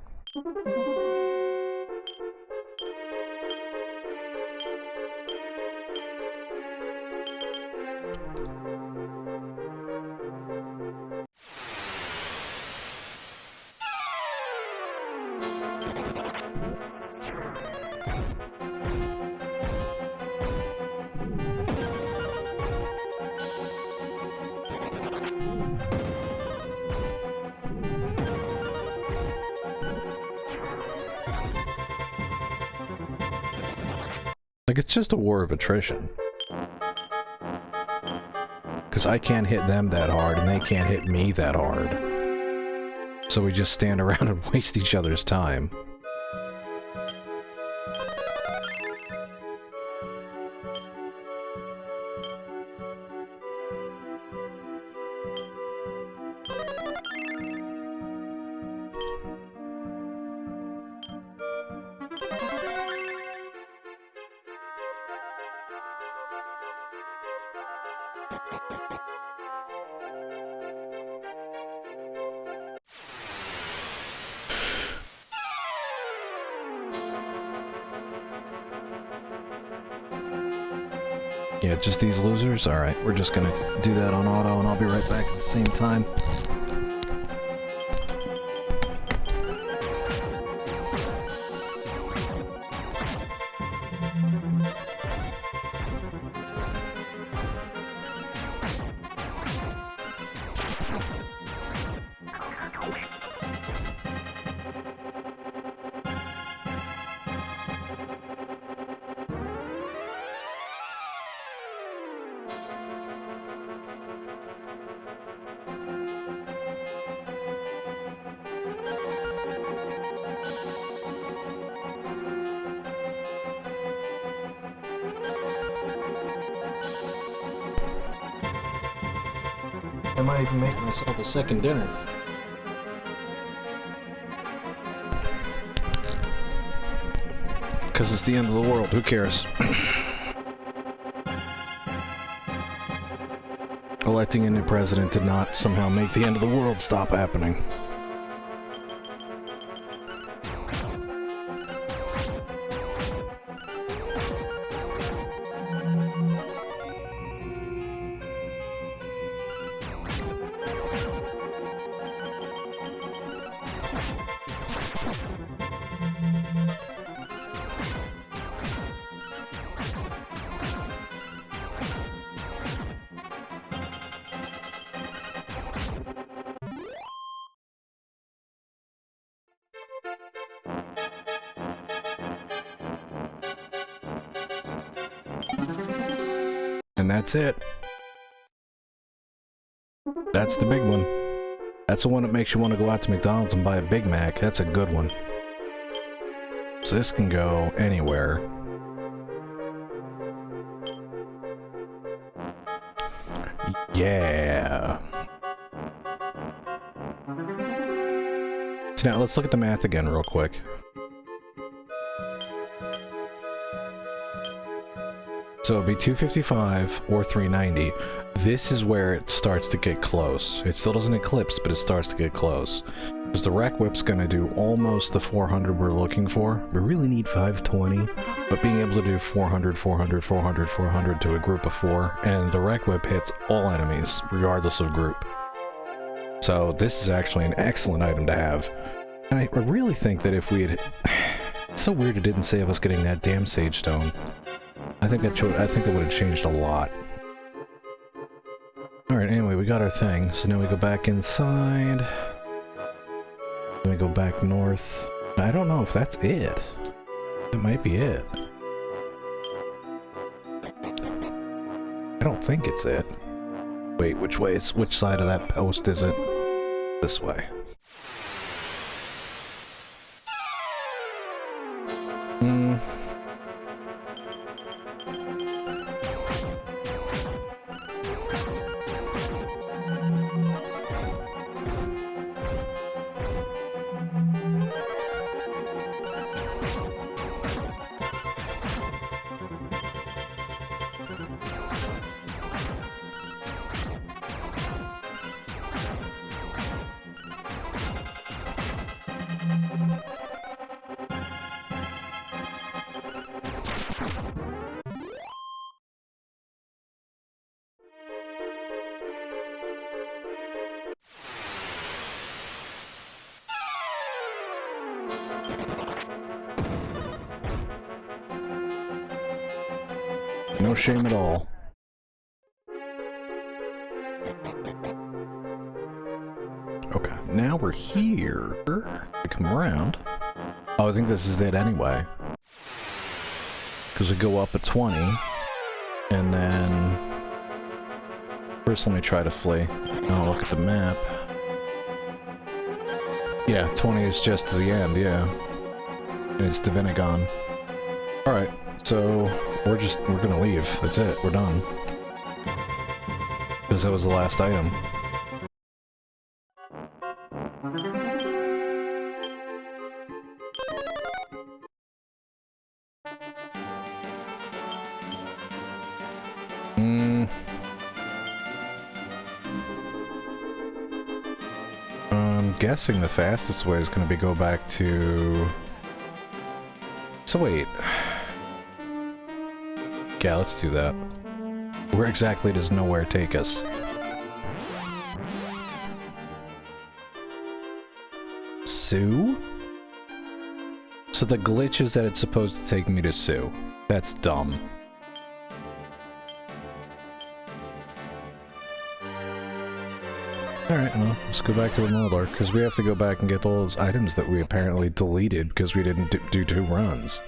Like, it's just a war of attrition. Because I can't hit them that hard, and they can't hit me that hard. So we just stand around and waste each other's time. Yeah, just these losers? Alright, we're just gonna do that on auto, and I'll be right back at the same time. I might even make myself a second dinner. Because it's the end of the world, who cares? Electing a new president did not somehow make the end of the world stop happening. And that's it. That's the big one. That's the one that makes you want to go out to McDonald's and buy a Big Mac. That's a good one. So this can go anywhere. Yeah. So now let's look at the math again real quick. So it'd be 255 or 390. This is where it starts to get close. It still doesn't eclipse, but it starts to get close. Because the Wreck Whip's gonna do almost the 400 we're looking for. We really need 520, but being able to do 400, 400, 400, 400 to a group of 4, and the Wreck Whip hits all enemies, regardless of group. So this is actually an excellent item to have. And I really think that if we had... It's so weird it didn't save us getting that damn Sage Stone. I think that would have changed a lot. Alright, anyway, we got our thing. So now we go back inside. Then we go back north. I don't know if that's it. That might be it. I don't think it's it. Wait, which way? Which side of that post is it? This way. No shame at all. Okay, now we're here. We come around. Oh, I think this is it anyway. Because we go up at 20, and then... First, let me try to flee. Oh, look at the map. Yeah, 20 is just to the end, yeah. And it's Divinagon. Alright, so we're gonna leave. That's it, we're done. Because that was the last item. I'm guessing the fastest way is going to be go back to... So wait. Yeah, let's do that. Where exactly does nowhere take us? Sue? So the glitch is that it's supposed to take me to Sue. That's dumb. Alright, well, let's go back to Remodler, because we have to go back and get all those items that we apparently deleted because we didn't do 2 runs.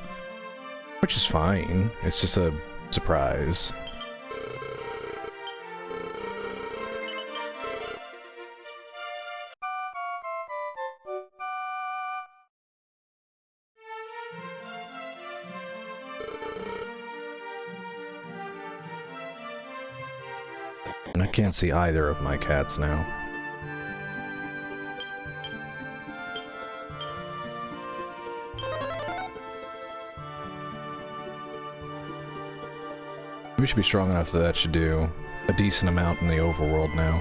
Which is fine, it's just a surprise. And I can't see either of my cats now. We should be strong enough that that should do a decent amount in the overworld now.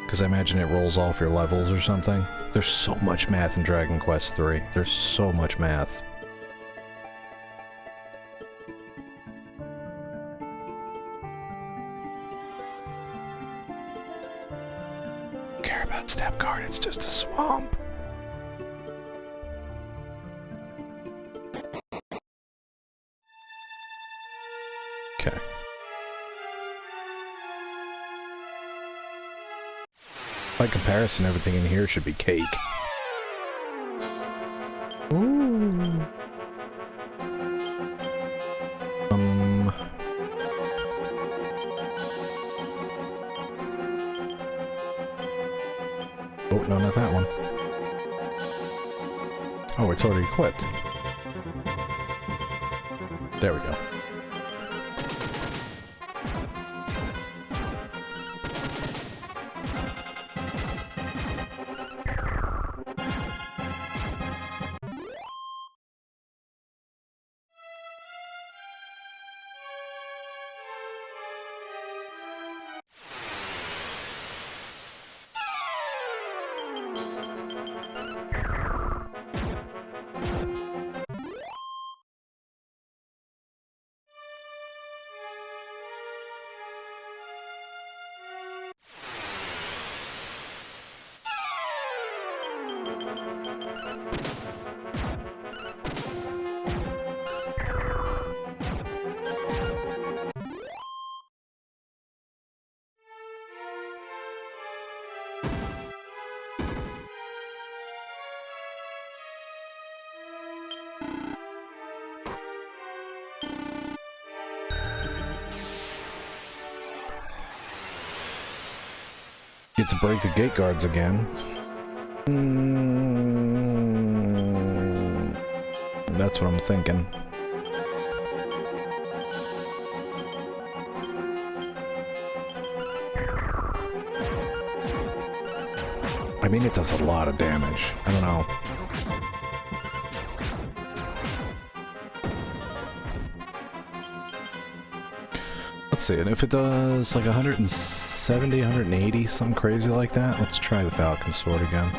Because I imagine it rolls off your levels or something. There's so much math in Dragon Quest III. There's so much math. Don't care about Step Guard, it's just a swamp. Okay. By comparison, everything in here should be cake. Ooh. Oh, no, not that one. Oh, it's already equipped. There we go. Get to break the gate guards again. That's what I'm thinking. I mean, it does a lot of damage. I don't know. Let's see, and if it does like 170, 180, something crazy like that, let's try the Falcon Sword again.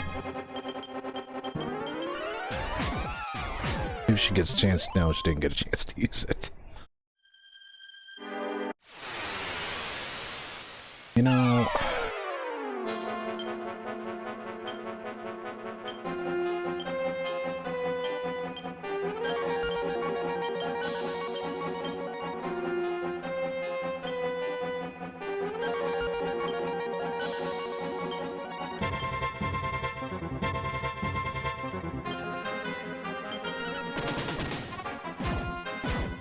Maybe she gets a chance. No, she didn't get a chance to use it. You know...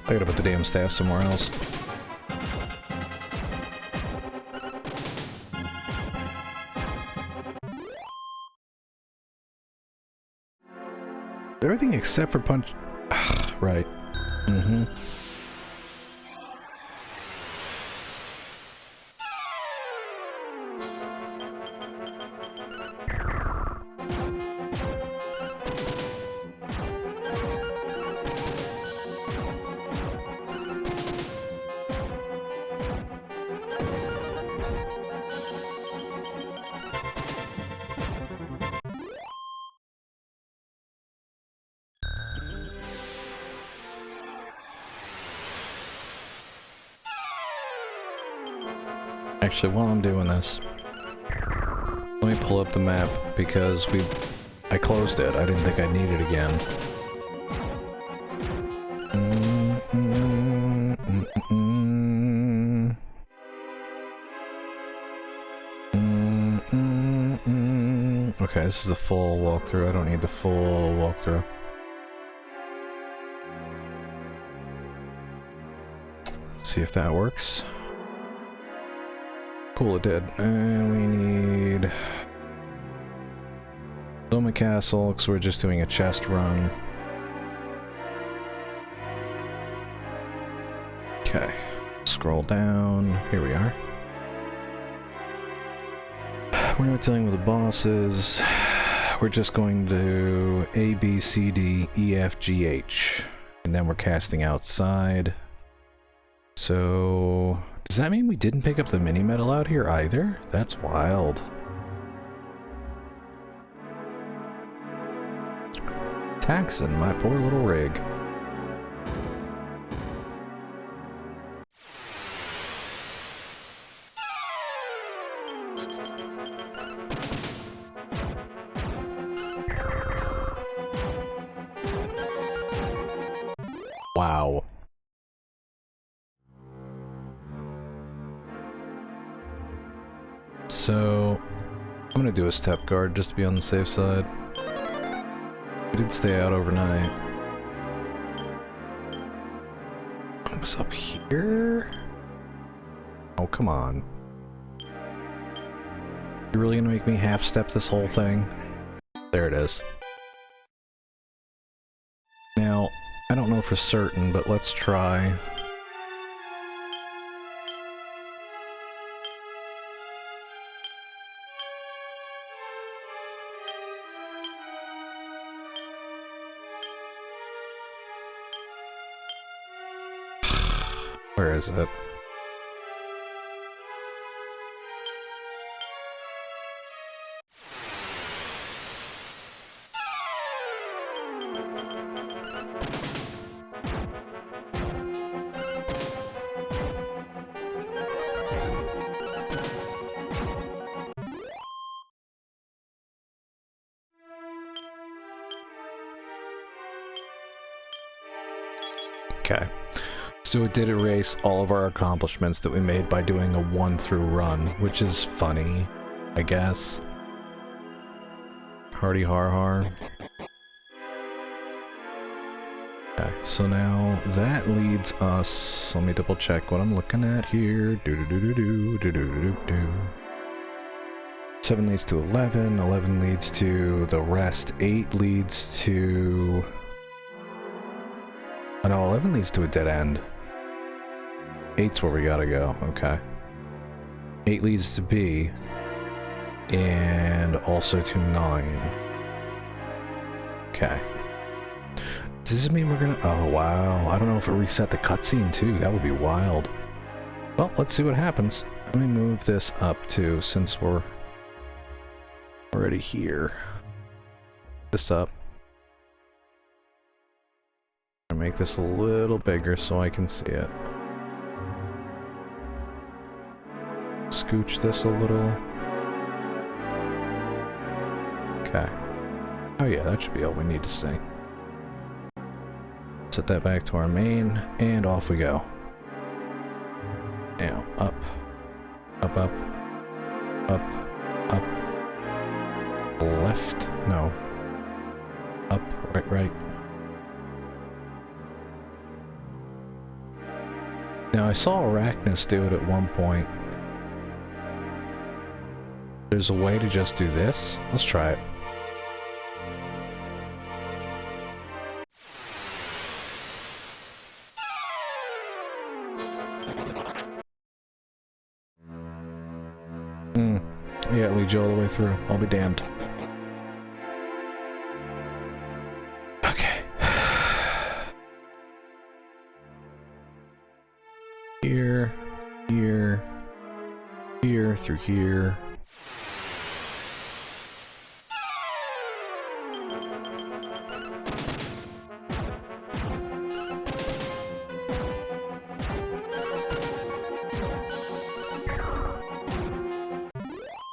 I gotta put the damn staff somewhere else. Everything except for punch. Right. Mm-hmm. Actually, while I'm doing this, let me pull up the map because I closed it. I didn't think I'd need it again. Okay, this is the full walkthrough. I don't need the full walkthrough. Let's see if that works. Cool, it did. And we need Soma Castle, because we're just doing a chest run. Okay, scroll down. Here we are. We're not dealing with the bosses. We're just going to A, B, C, D, E, F, G, H. And then we're casting outside. So does that mean we didn't pick up the mini medal out here either? That's wild. Taxing my poor little rig. Wow. So I'm gonna do a step guard just to be on the safe side. We did stay out overnight. What's up here? Oh, come on. You're really gonna make me half step this whole thing? There it is. Now, I don't know for certain, but let's try. Where is it? Okay. So it did erase all of our accomplishments that we made by doing a 1-through run, which is funny, I guess. Hardy har har. Okay, so now that leads us... Let me double check what I'm looking at here. Do-do-do-do-do, 7 leads to 11, 11 leads to the rest, 8 leads to... Oh no, 11 leads to a dead end. 8's where we gotta go, okay. 8 leads to B, and also to 9. Okay. Does this mean we're gonna... Oh wow, I don't know if it reset the cutscene too, that would be wild. Well, let's see what happens. Let me move this up too, since we're already here. This up. I'll make this a little bigger so I can see it. Scooch this a little. Okay. Oh yeah, that should be all we need to see. Set that back to our main, and off we go. Now, up. Up, up. Up. Up. Left. No. Up. Right, right. Now, I saw Arachnus do it at one point. There's a way to just do this. Let's try it. Yeah, lead you all the way through. I'll be damned. Okay. Here, here, here, through here.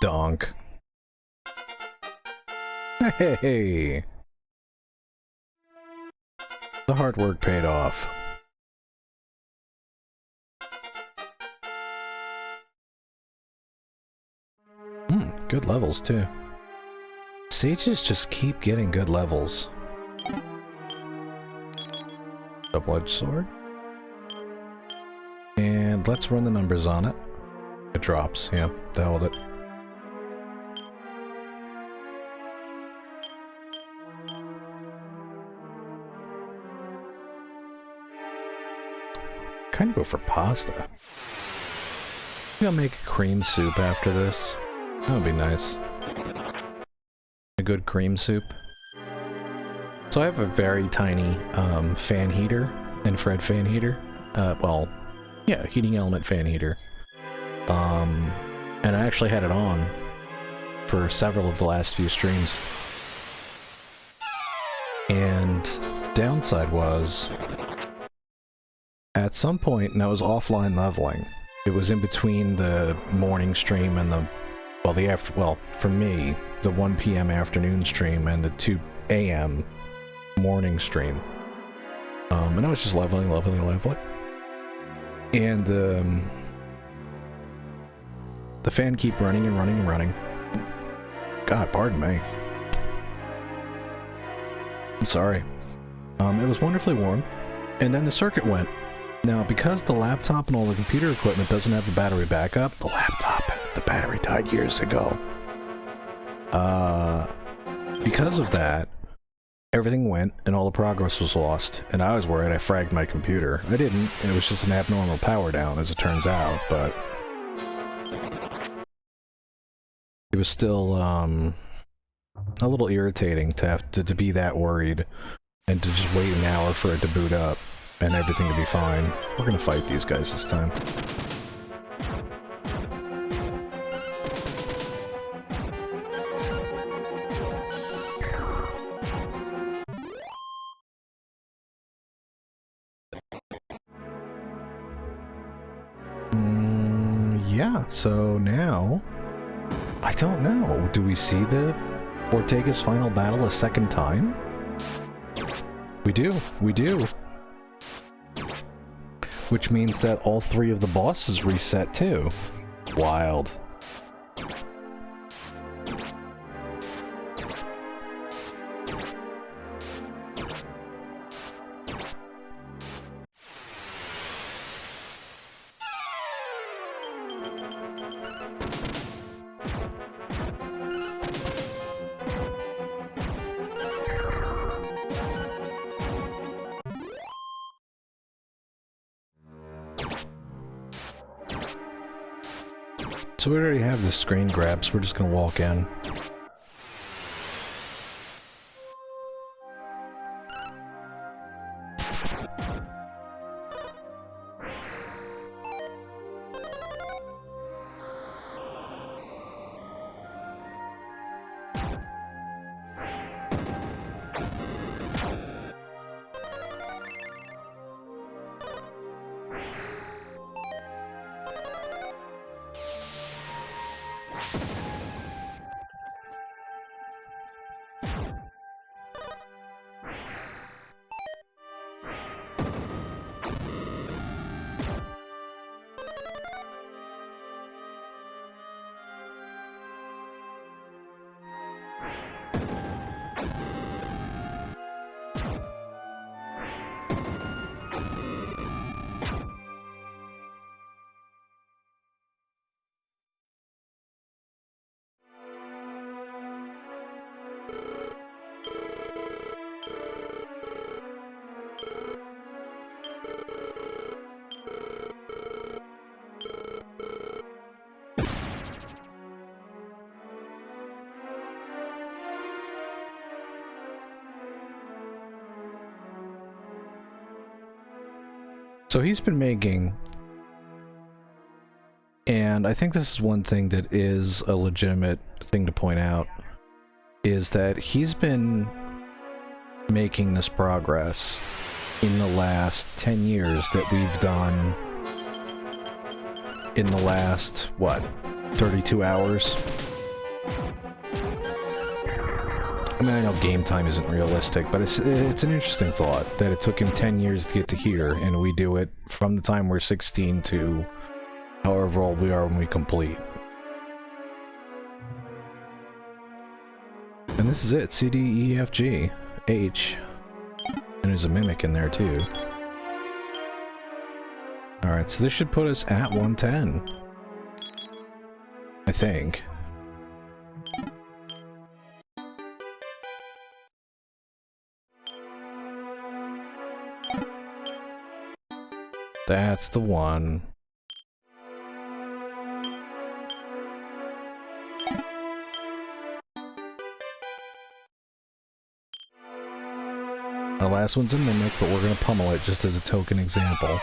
Donk. Hey! The hard work paid off. Good levels too. Sages just keep getting good levels. Double-edged sword. And let's run the numbers on it. It drops, yeah, to hold it. Kind of go for pasta. I think I'll make a cream soup after this. That would be nice. A good cream soup. So I have a very tiny fan heater, infrared fan heater. Well, yeah, heating element fan heater. And I actually had it on for several of the last few streams. And the downside was, at some point, and I was offline leveling, it was in between the morning stream and the, well, for me, the 1 PM afternoon stream and the 2 AM morning stream. And I was just leveling. And, the fan kept running and running. God, pardon me. I'm sorry. It was wonderfully warm, and then the circuit went. Now, because the laptop and all the computer equipment doesn't have the battery backup, the battery died years ago. Because of that, everything went and all the progress was lost, and I was worried I fragged my computer. I didn't, it was just an abnormal power down, as it turns out, but it was still, a little irritating to have to be that worried and to just wait an hour for it to boot up and everything to be fine. We're gonna fight these guys this time. Yeah, so now, I don't know, do we see the Ortega's final battle a second time? We do. Which means that all 3 of the bosses reset too. Wild. So we already have the screen grabs, we're just gonna walk in. So he's been making, and I think this is one thing that is a legitimate thing to point out, is that he's been making this progress in the last 10 years that we've done in the last, what, 32 hours? I mean, I know game time isn't realistic, but it's an interesting thought that it took him 10 years to get to here, and we do it from the time we're 16 to however old we are when we complete. And this is it, C, D, E, F, G, H. And there's a mimic in there too. Alright, so this should put us at 110. I think. That's the one. The last one's a mimic, but we're gonna pummel it just as a token example.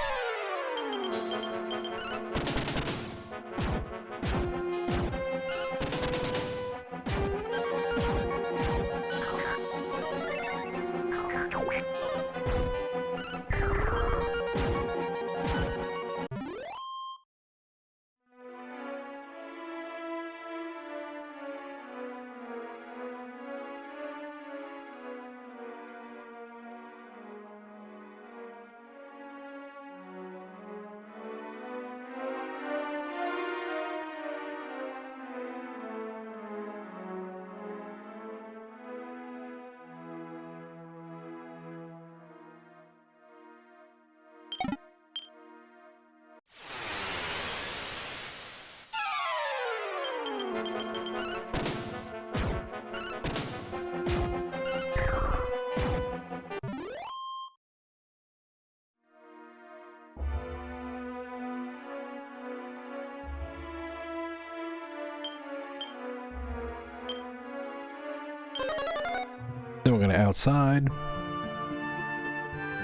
Then we're gonna outside,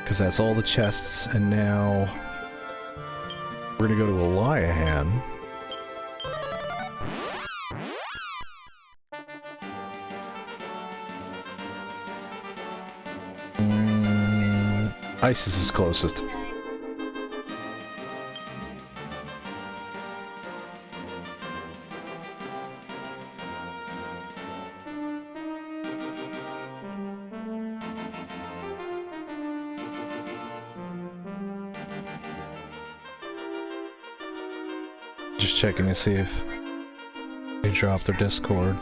because that's all the chests, and now we're gonna go to Eliahan. Isis is closest. Just checking to see if they dropped their Discord.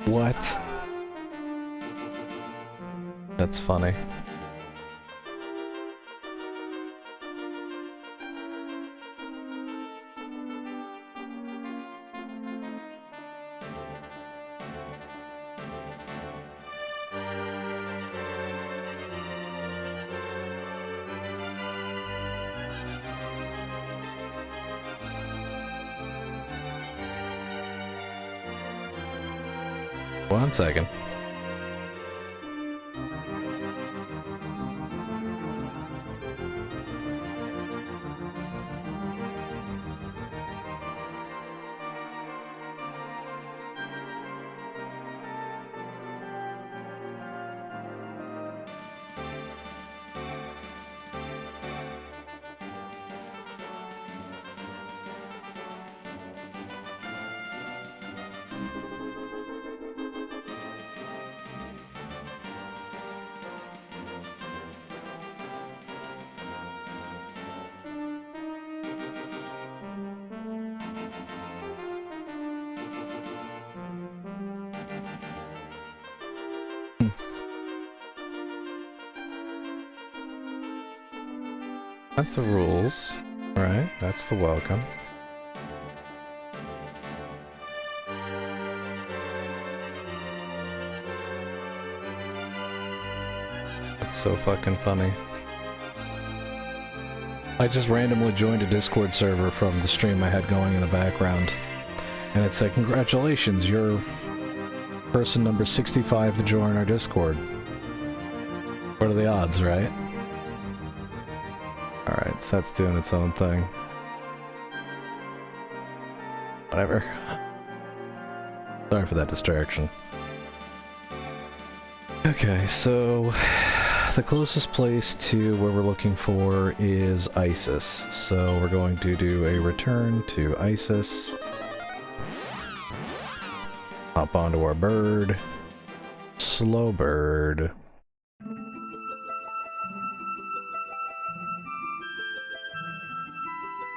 What? That's funny. One second. That's the rules. Alright, that's the welcome. That's so fucking funny. I just randomly joined a Discord server from the stream I had going in the background. And it said, congratulations, you're person number 65 to join our Discord. What are the odds, right? Alright, so that's doing its own thing. Whatever. Sorry for that distraction. Okay, so the closest place to where we're looking for is Isis. So we're going to do a return to Isis. Hop onto our bird. Slow bird.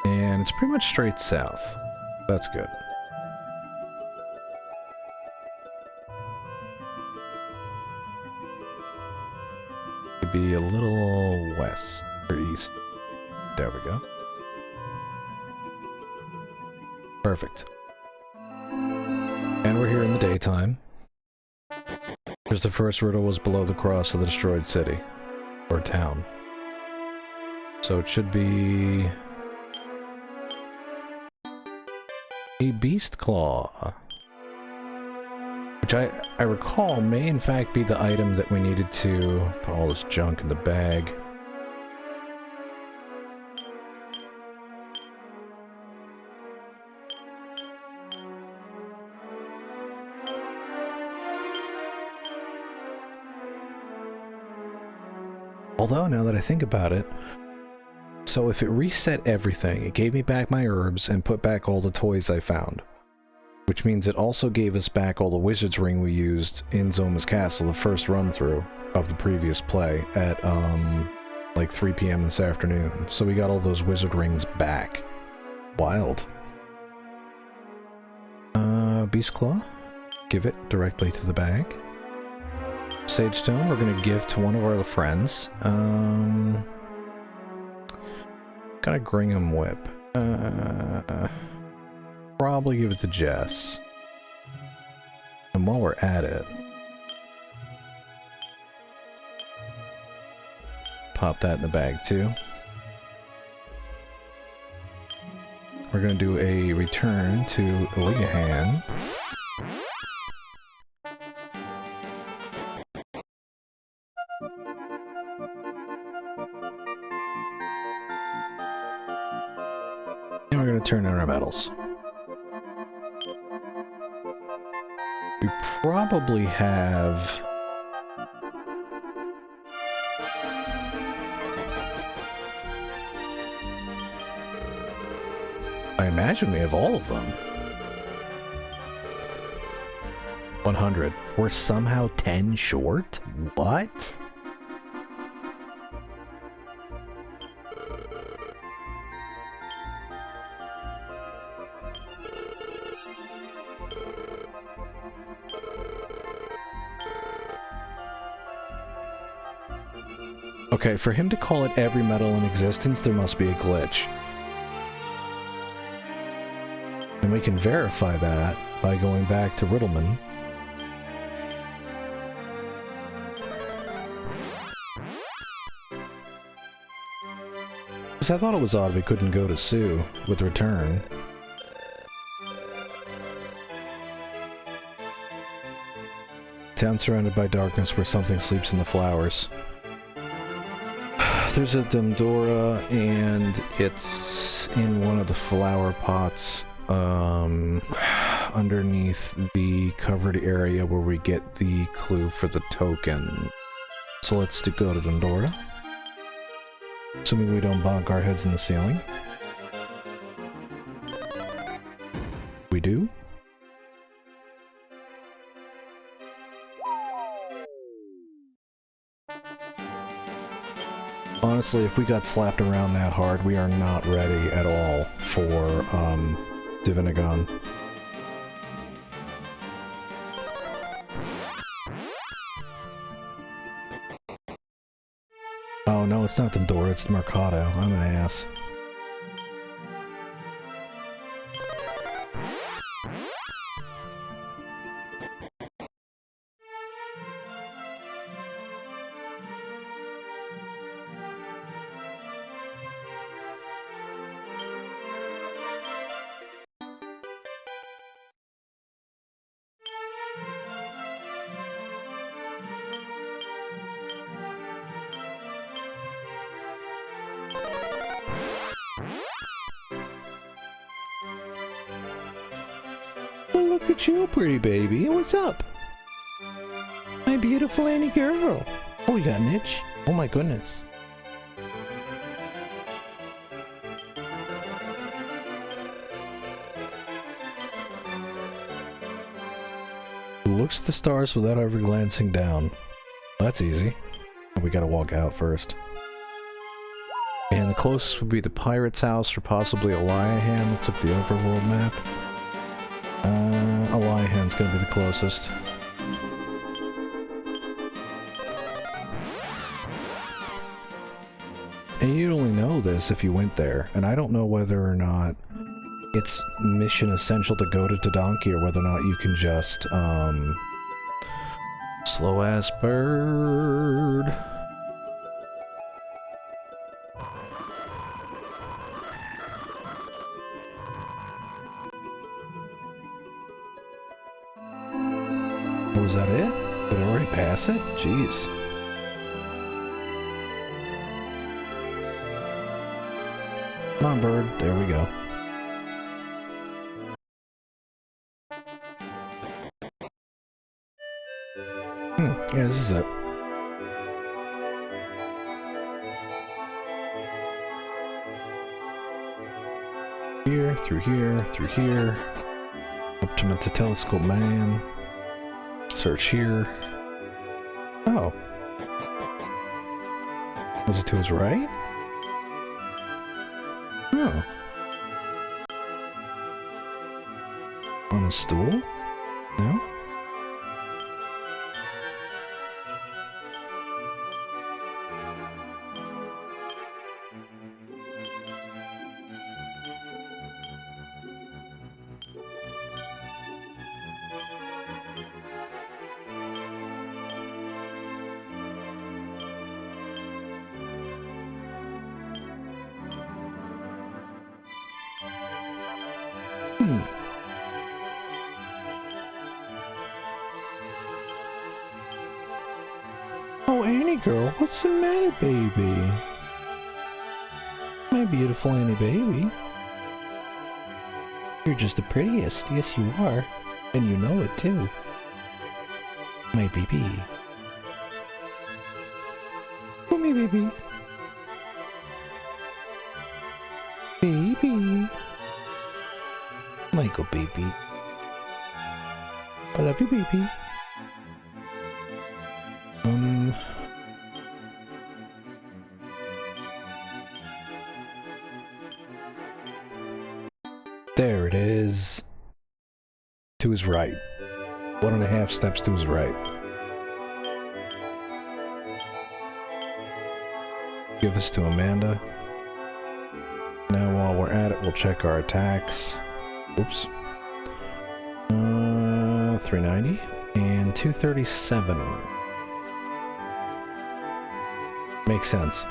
And it's pretty much straight south. That's good. Could be a little west or east. There we go. Perfect. And we're here in the daytime. Because the first riddle was below the cross of the destroyed city. Or town. So it should be a beast claw. Which I recall may in fact be the item that we needed to put all this junk in the bag. Although, now that I think about it, so if it reset everything, it gave me back my herbs and put back all the toys I found. Which means it also gave us back all the wizard's ring we used in Zoma's Castle, the first run-through of the previous play at, like 3 PM this afternoon. So we got all those wizard rings back. Wild. Beast Claw. Give it directly to the bag. Sage Stone we're gonna give to one of our friends. Gotta Gringham Whip. Probably give it to Jess. And while we're at it, pop that in the bag too. We're gonna do a return to Leahan. And we're gonna turn in our medals. We probably have I imagine we have all of them. 100. We're somehow 10 short? What? Okay, for him to call it every medal in existence, there must be a glitch. And we can verify that by going back to Riddleman. Because I thought it was odd we couldn't go to Sue with return. Town surrounded by darkness where something sleeps in the flowers. There's a Demdora, and it's in one of the flower pots underneath the covered area where we get the clue for the token. So let's go to Demdora. Assuming we don't bonk our heads in the ceiling. We do. Honestly, if we got slapped around that hard, we are not ready at all for, Divinagon. Oh no, it's not Dendora, it's Mercado. I'm an ass. Well, look at you, pretty baby. What's up? My beautiful Annie girl. Oh, you got an itch? Oh my goodness. Looks at the stars without ever glancing down. That's easy. We gotta walk out first. And the closest would be the pirate's house or possibly Eliahan. Let's look at the overworld map. Eliahan's gonna be the closest. And you'd only know this if you went there, and I don't know whether or not it's mission essential to go to Dodonki or whether or not you can just, slow ass bird. Oh, was that it? Did I already pass it? Jeez. Come on, bird. There we go. Yeah, this is it. Here, through here, through here. Up to the telescope man. Search here. Oh. Was it to his right? Oh. On a stool? No? Oh, Annie girl, what's the matter, baby? My beautiful Annie baby. You're just the prettiest, yes you are. And you know it too. My baby. Come here, baby. Baby. Michael, baby. I love you, baby. There it is. To his right. 1.5 steps to his right. Give this to Amanda. Now while we're at it, we'll check our attacks. Oops. 390 and 237. Makes sense.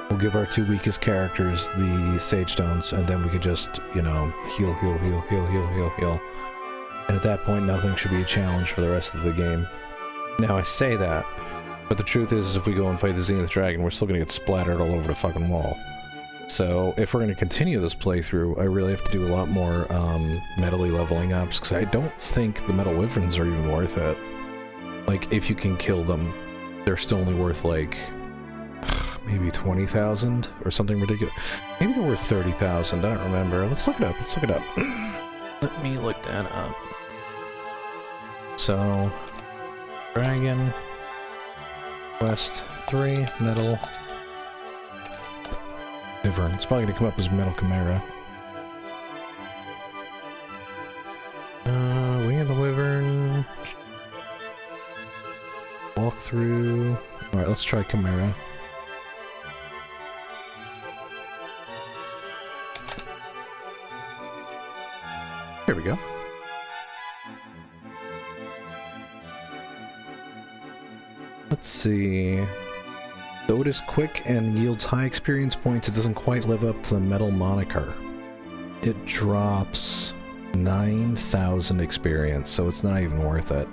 We'll give our 2 weakest characters the Sage Stones, and then we could just, you know, heal. And at that point, nothing should be a challenge for the rest of the game. Now, I say that, but the truth is, if we go and fight the Zenith Dragon, we're still gonna get splattered all over the fucking wall. So, if we're gonna continue this playthrough, I really have to do a lot more, metally leveling ups, because I don't think the Metal Wyverns are even worth it. Like, if you can kill them, they're still only worth, like, maybe 20,000 or something ridiculous. Maybe they're worth 30,000. I don't remember. Let's look it up. Let's look it up. Let me look that up. So, Dragon, Quest 3, Metal Wyvern. It's probably gonna come up as Metal Chimera. Wing of the Wyvern. Walk through. Alright, let's try Chimera. Let's see. Though it is quick and yields high experience points, it doesn't quite live up to the metal moniker. It drops 9,000 experience, so it's not even worth it.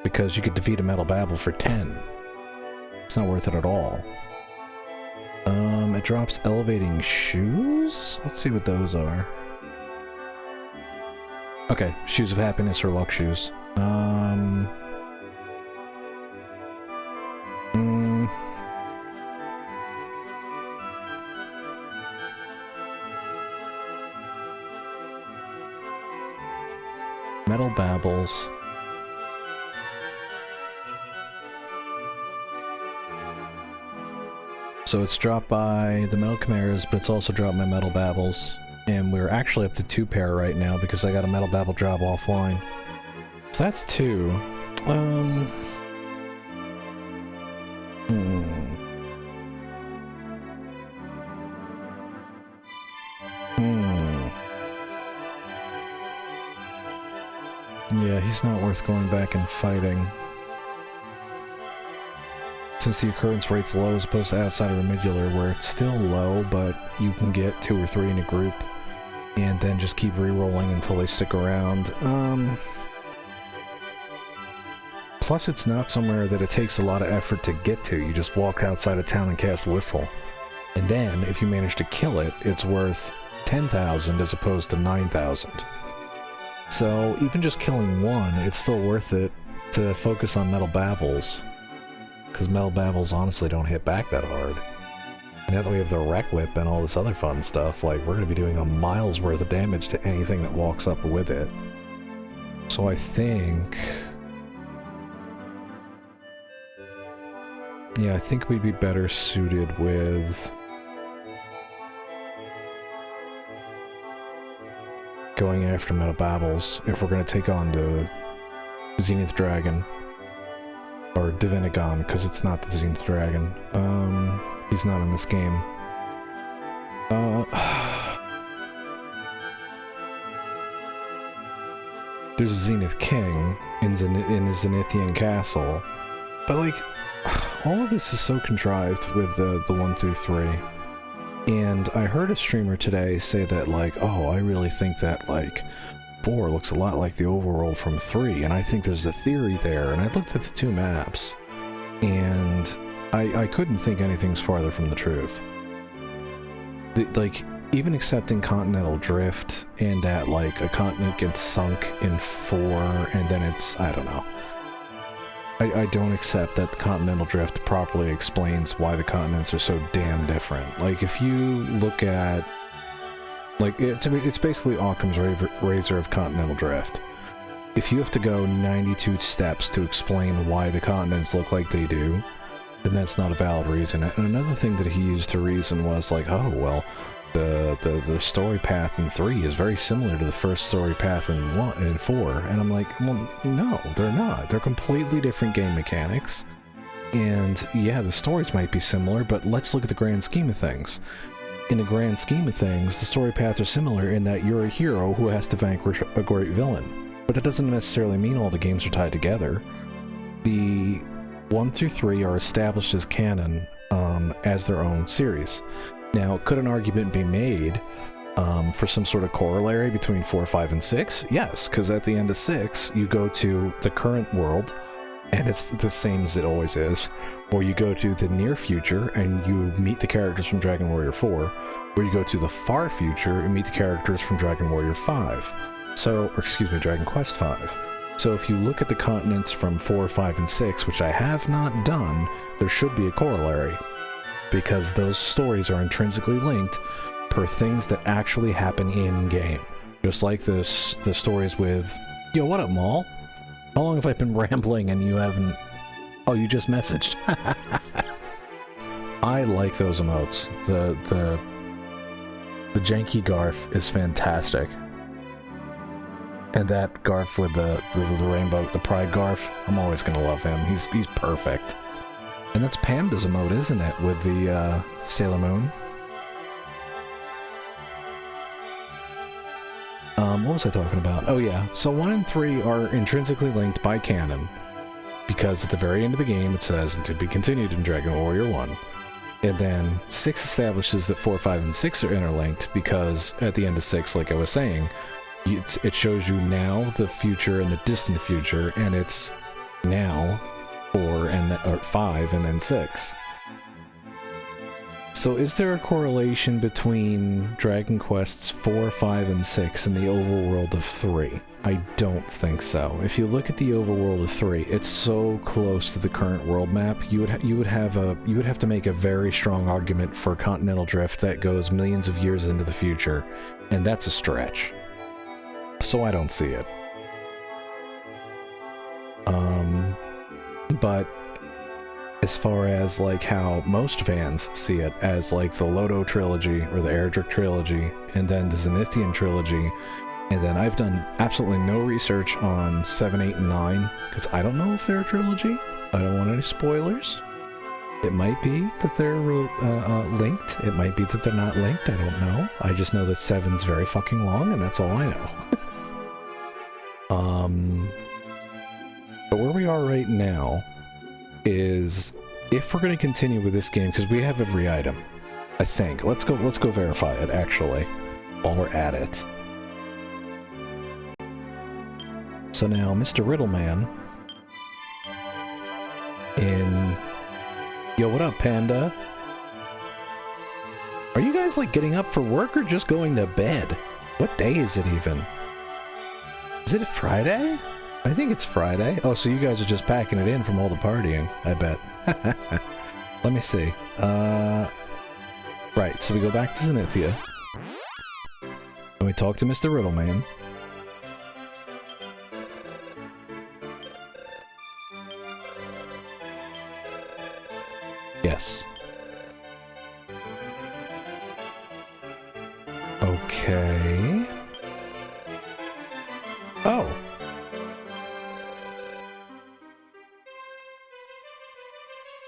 Because you could defeat a Metal Babble for 10. It's not worth it at all. It drops elevating shoes? Let's see what those are. Okay, shoes of happiness or luck shoes. Metal Babbles. So it's dropped by the Metal Chimeras, but it's also dropped my Metal Babbles. And we're actually up to 2 pair right now because I got a Metal Babble job offline. So that's 2. Yeah, he's not worth going back and fighting. Since the occurrence rate's low as opposed to outside of Remedialar, where it's still low, but you can get 2 or 3 in a group, and then just keep re-rolling until they stick around. Plus it's not somewhere that it takes a lot of effort to get to. You just walk outside of town and cast Whistle. And then, if you manage to kill it, it's worth 10,000 as opposed to 9,000. So, even just killing one, it's still worth it to focus on Metal Babbles. Because Metal Babbles honestly don't hit back that hard. And now that we have the Wreck Whip and all this other fun stuff, like, we're going to be doing a mile's worth of damage to anything that walks up with it. So I think... yeah, I think we'd be better suited with... going after Metal Babbles if we're going to take on the Zenith Dragon. Or Divinigon, because it's not the Zenith Dragon. He's not in this game. There's a Zenith King in the Zenithian Castle, but like, all of this is so contrived with the 1 through 3. And I heard a streamer today say that like, oh, I really think that like 4 looks a lot like the overworld from 3, and I think there's a theory there, and I looked at the 2 maps, and I couldn't think anything's farther from the truth. Like, even accepting continental drift, and that, like, a continent gets sunk in 4, and then it's, I don't know. I don't accept that continental drift properly explains why the continents are so damn different. Like, if you look at... like, it's basically Occam's razor of continental drift. If you have to go 92 steps to explain why the continents look like they do, then that's not a valid reason. And another thing that he used to reason was like, oh, well, the story path in 3 is very similar to the first story path in 4. And I'm like, well, no, they're not. They're completely different game mechanics. And yeah, the stories might be similar, but let's look at the grand scheme of things. In the grand scheme of things, the story paths are similar in that you're a hero who has to vanquish a great villain. But it doesn't necessarily mean all the games are tied together. The 1 through 3 are established as canon as their own series. Now, could an argument be made for some sort of corollary between 4, 5, and 6? Yes, because at the end of 6, you go to the current world, and it's the same as it always is. Or you go to the near future and you meet the characters from Dragon Warrior 4, or you go to the far future and meet the characters from Dragon Warrior 5. So, or excuse me, Dragon Quest 5. So if you look at the continents from 4, 5, and 6, which I have not done, there should be a corollary. Because those stories are intrinsically linked per things that actually happen in-game. Just like the stories with... Yo, what up, Maul? How long have I been rambling and you haven't... Oh, you just messaged. I like those emotes. The janky Garf is fantastic. And that Garf with the rainbow, the Pride Garf, I'm always gonna love him. He's perfect. And that's Panda's emote, isn't it? With the Sailor Moon. What was I talking about? Oh yeah, so 1 and 3 are intrinsically linked by canon. because at the very end of the game it says, to be continued in Dragon Warrior 1. And then 6 establishes that 4, 5, and 6 are interlinked, because at the end of 6, like I was saying, it shows you now, the future, and the distant future, and it's now 4 and or 5 and then 6. So is there a correlation between Dragon Quests 4, 5, and 6 and the overworld of 3? I don't think so. If you look at the overworld of 3, it's so close to the current world map. You would have to make a very strong argument for continental drift that goes millions of years into the future, and that's a stretch. So I don't see it. But as far as like how most fans see it, as like the Lodo trilogy or the Erdrick trilogy, and then the Zenithian trilogy, and then I've done absolutely no research on 7, 8, and 9, because I don't know if they're a trilogy. I don't want any spoilers. It might be that they're linked. It might be that they're not linked. I don't know. I just know that 7's very fucking long, and that's all I know. But where we are right now is, if we're going to continue with this game, because we have every item, I think. Let's go verify it, actually, while we're at it. So now, Mr. Riddleman in... Yo, what up, Panda? Are you guys, like, getting up for work or just going to bed? What day is it, even? Is it Friday? I think it's Friday. Oh, so you guys are just packing it in from all the partying, I bet. Let me see. Right, so we go back to Zenithia. And we talk to Mr. Riddleman. Yes. Okay. Oh.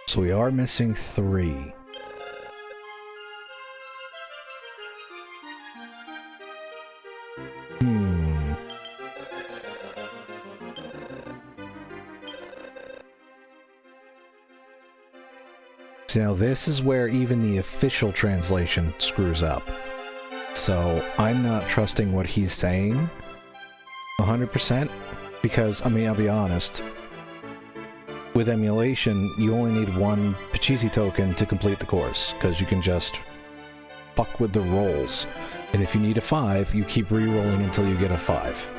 So we are missing 3. So now this is where even the official translation screws up. So I'm not trusting what he's saying 100%, because, I mean, I'll be honest, with emulation, you only need 1 Pachisi token to complete the course, because you can just fuck with the rolls. And if you need a 5, you keep re-rolling until you get a 5.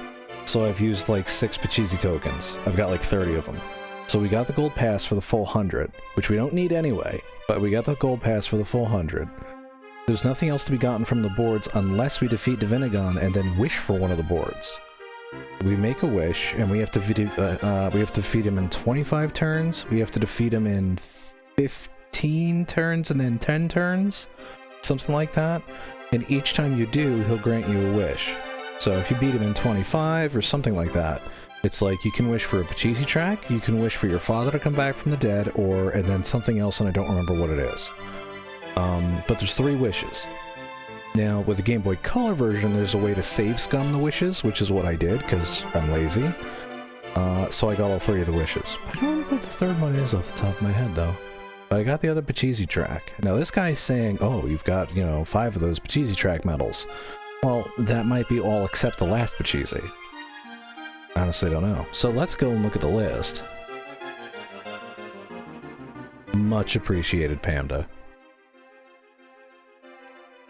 So I've used like 6 Pachisi tokens. I've got like 30 of them. So we got the gold pass for the full 100, which we don't need anyway, but we got the gold pass for the full 100. There's nothing else to be gotten from the boards unless we defeat Divinagon and then wish for one of the boards. We make a wish, and we have to defeat him in 25 turns. We have to defeat him in 15 turns and then 10 turns, something like that. And each time you do, he'll grant you a wish. So if you beat him in 25 or something like that, it's like you can wish for a Pachisi track, you can wish for your father to come back from the dead, and then something else, and I don't remember what it is. But there's 3 wishes. Now, with the Game Boy Color version, there's a way to save scum the wishes, which is what I did, because I'm lazy. So I got all 3 of the wishes. I don't remember what the 3rd one is off the top of my head, though. But I got the other Pachisi track. Now, this guy's saying, oh, you've got, 5 of those Pachisi track medals. Well, that might be all except the last Pachisi. Honestly, don't know. So let's go and look at the list. Much appreciated, Panda.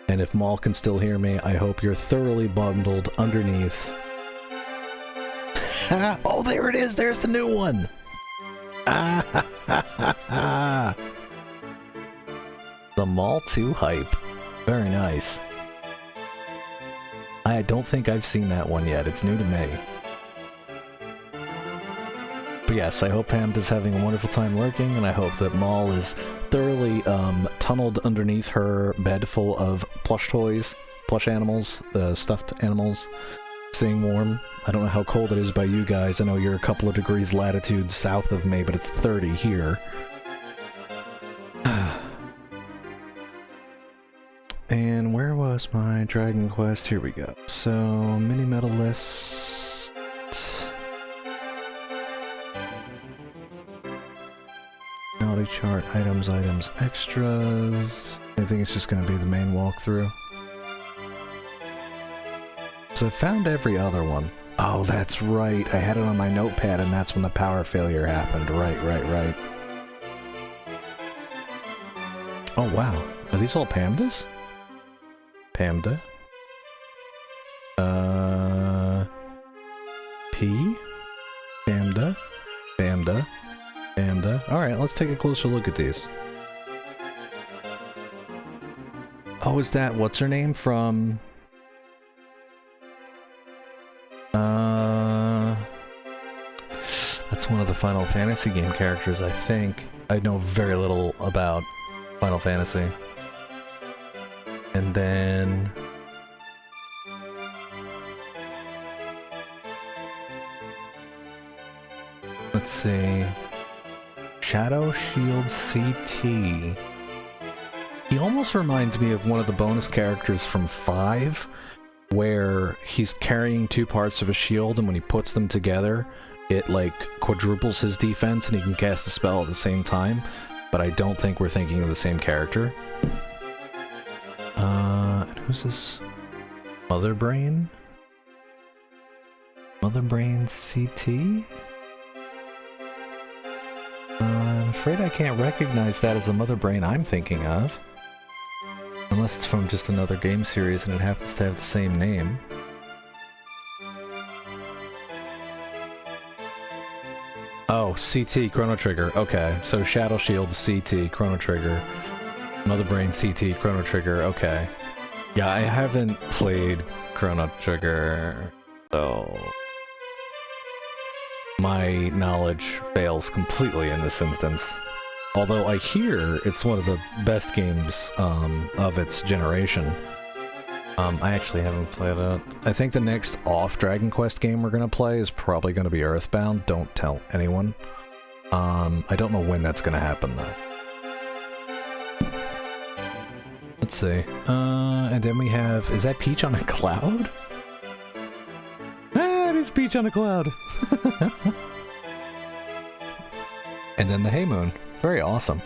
And if Maul can still hear me, I hope you're thoroughly bundled underneath. Oh, there it is! There's the new one! The Maul 2 hype. Very nice. I don't think I've seen that one yet. It's new to me. But yes, I hope Panda's having a wonderful time lurking, and I hope that Maul is thoroughly tunneled underneath her bed full of plush toys, plush animals, stuffed animals, staying warm. I don't know how cold it is by you guys. I know you're a couple of degrees latitude south of me, but it's 30 here. And where was my Dragon Quest? Here we go. So, mini medal list. body chart, items, extras. I think it's just going to be the main walkthrough. So I found every other one. Oh, that's right. I had it on my notepad and that's when the power failure happened. Right. Oh, wow. Are these all Pamdas? Pamda. P? Pamda. Alright, let's take a closer look at these. Oh, is that, what's her name from... That's one of the Final Fantasy game characters, I think. I know very little about Final Fantasy. And then... let's see... Shadow Shield CT. He almost reminds me of one of the bonus characters from 5, where he's carrying 2 parts of a shield, and when he puts them together, it like quadruples his defense and he can cast a spell at the same time, but I don't think we're thinking of the same character. Who's this? Mother Brain? Mother Brain CT? I'm afraid I can't recognize that as a Mother Brain I'm thinking of. Unless it's from just another game series and it happens to have the same name. Oh, CT, Chrono Trigger. Okay, so Shadow Shield, CT, Chrono Trigger. Mother Brain, CT, Chrono Trigger. Okay. Yeah, I haven't played Chrono Trigger, so... my knowledge fails completely in this instance. Although I hear it's one of the best games of its generation. I actually haven't played it. I think the next off Dragon Quest game we're gonna play is probably gonna be Earthbound. Don't tell anyone. I don't know when that's gonna happen though. Let's see. And then we have... is that Peach on a cloud? Ah, it is Peach on a cloud! And then the Hay Moon. Very awesome.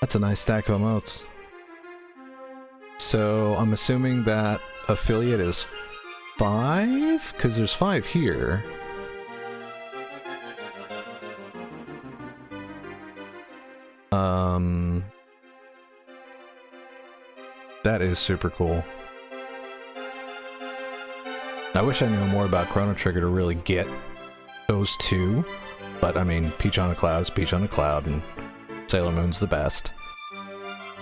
That's a nice stack of emotes. So I'm assuming that affiliate is 5? Because there's 5 here. That is super cool. I wish I knew more about Chrono Trigger to really get those 2. But I mean, Peach on a Cloud is Peach on a Cloud, and Sailor Moon's the best.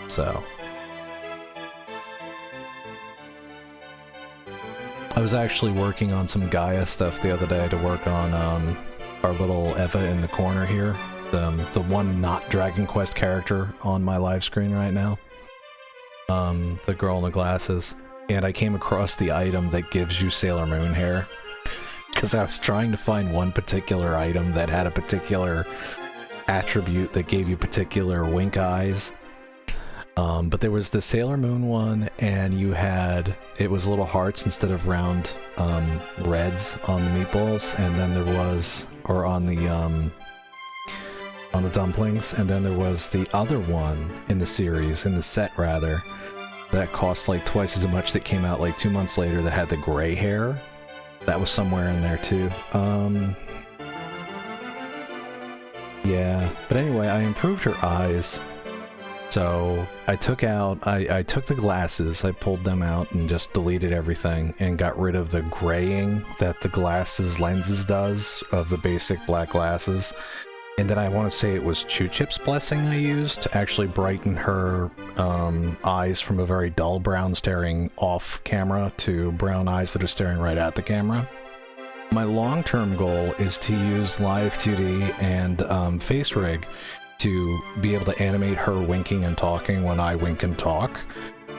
So... I was actually working on some Gaia stuff the other day to work on our little Eva in the corner here. The one not Dragon Quest character on my live screen right now. The girl in the glasses. And I came across the item that gives you Sailor Moon hair. Because I was trying to find one particular item that had a particular attribute that gave you particular wink eyes. But there was the Sailor Moon one, and you had... it was little hearts instead of round reds on the meatballs, and then there was... or on the dumplings, and then there was the other one in the series, in the set rather, that cost like twice as much, that came out like 2 months later, that had the gray hair. That was somewhere in there too. Yeah, but anyway, I improved her eyes. So I took the glasses, I pulled them out and just deleted everything and got rid of the graying that the glasses lenses does of the basic black glasses. And then I want to say it was Chew Chip's Blessing I used to actually brighten her eyes from a very dull brown staring off camera to brown eyes that are staring right at the camera. My long-term goal is to use Live 2D and Face Rig to be able to animate her winking and talking when I wink and talk.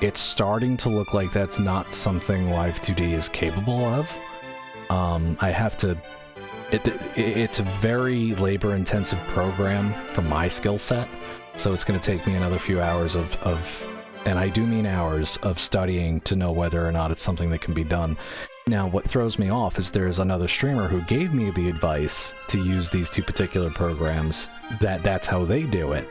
It's starting to look like that's not something Live 2D is capable of. I have to... It's a very labor-intensive program for my skill set, so it's going to take me another few hours of and I do mean hours, of studying to know whether or not it's something that can be done. Now, what throws me off is there's another streamer who gave me the advice to use these two particular programs, that's how they do it.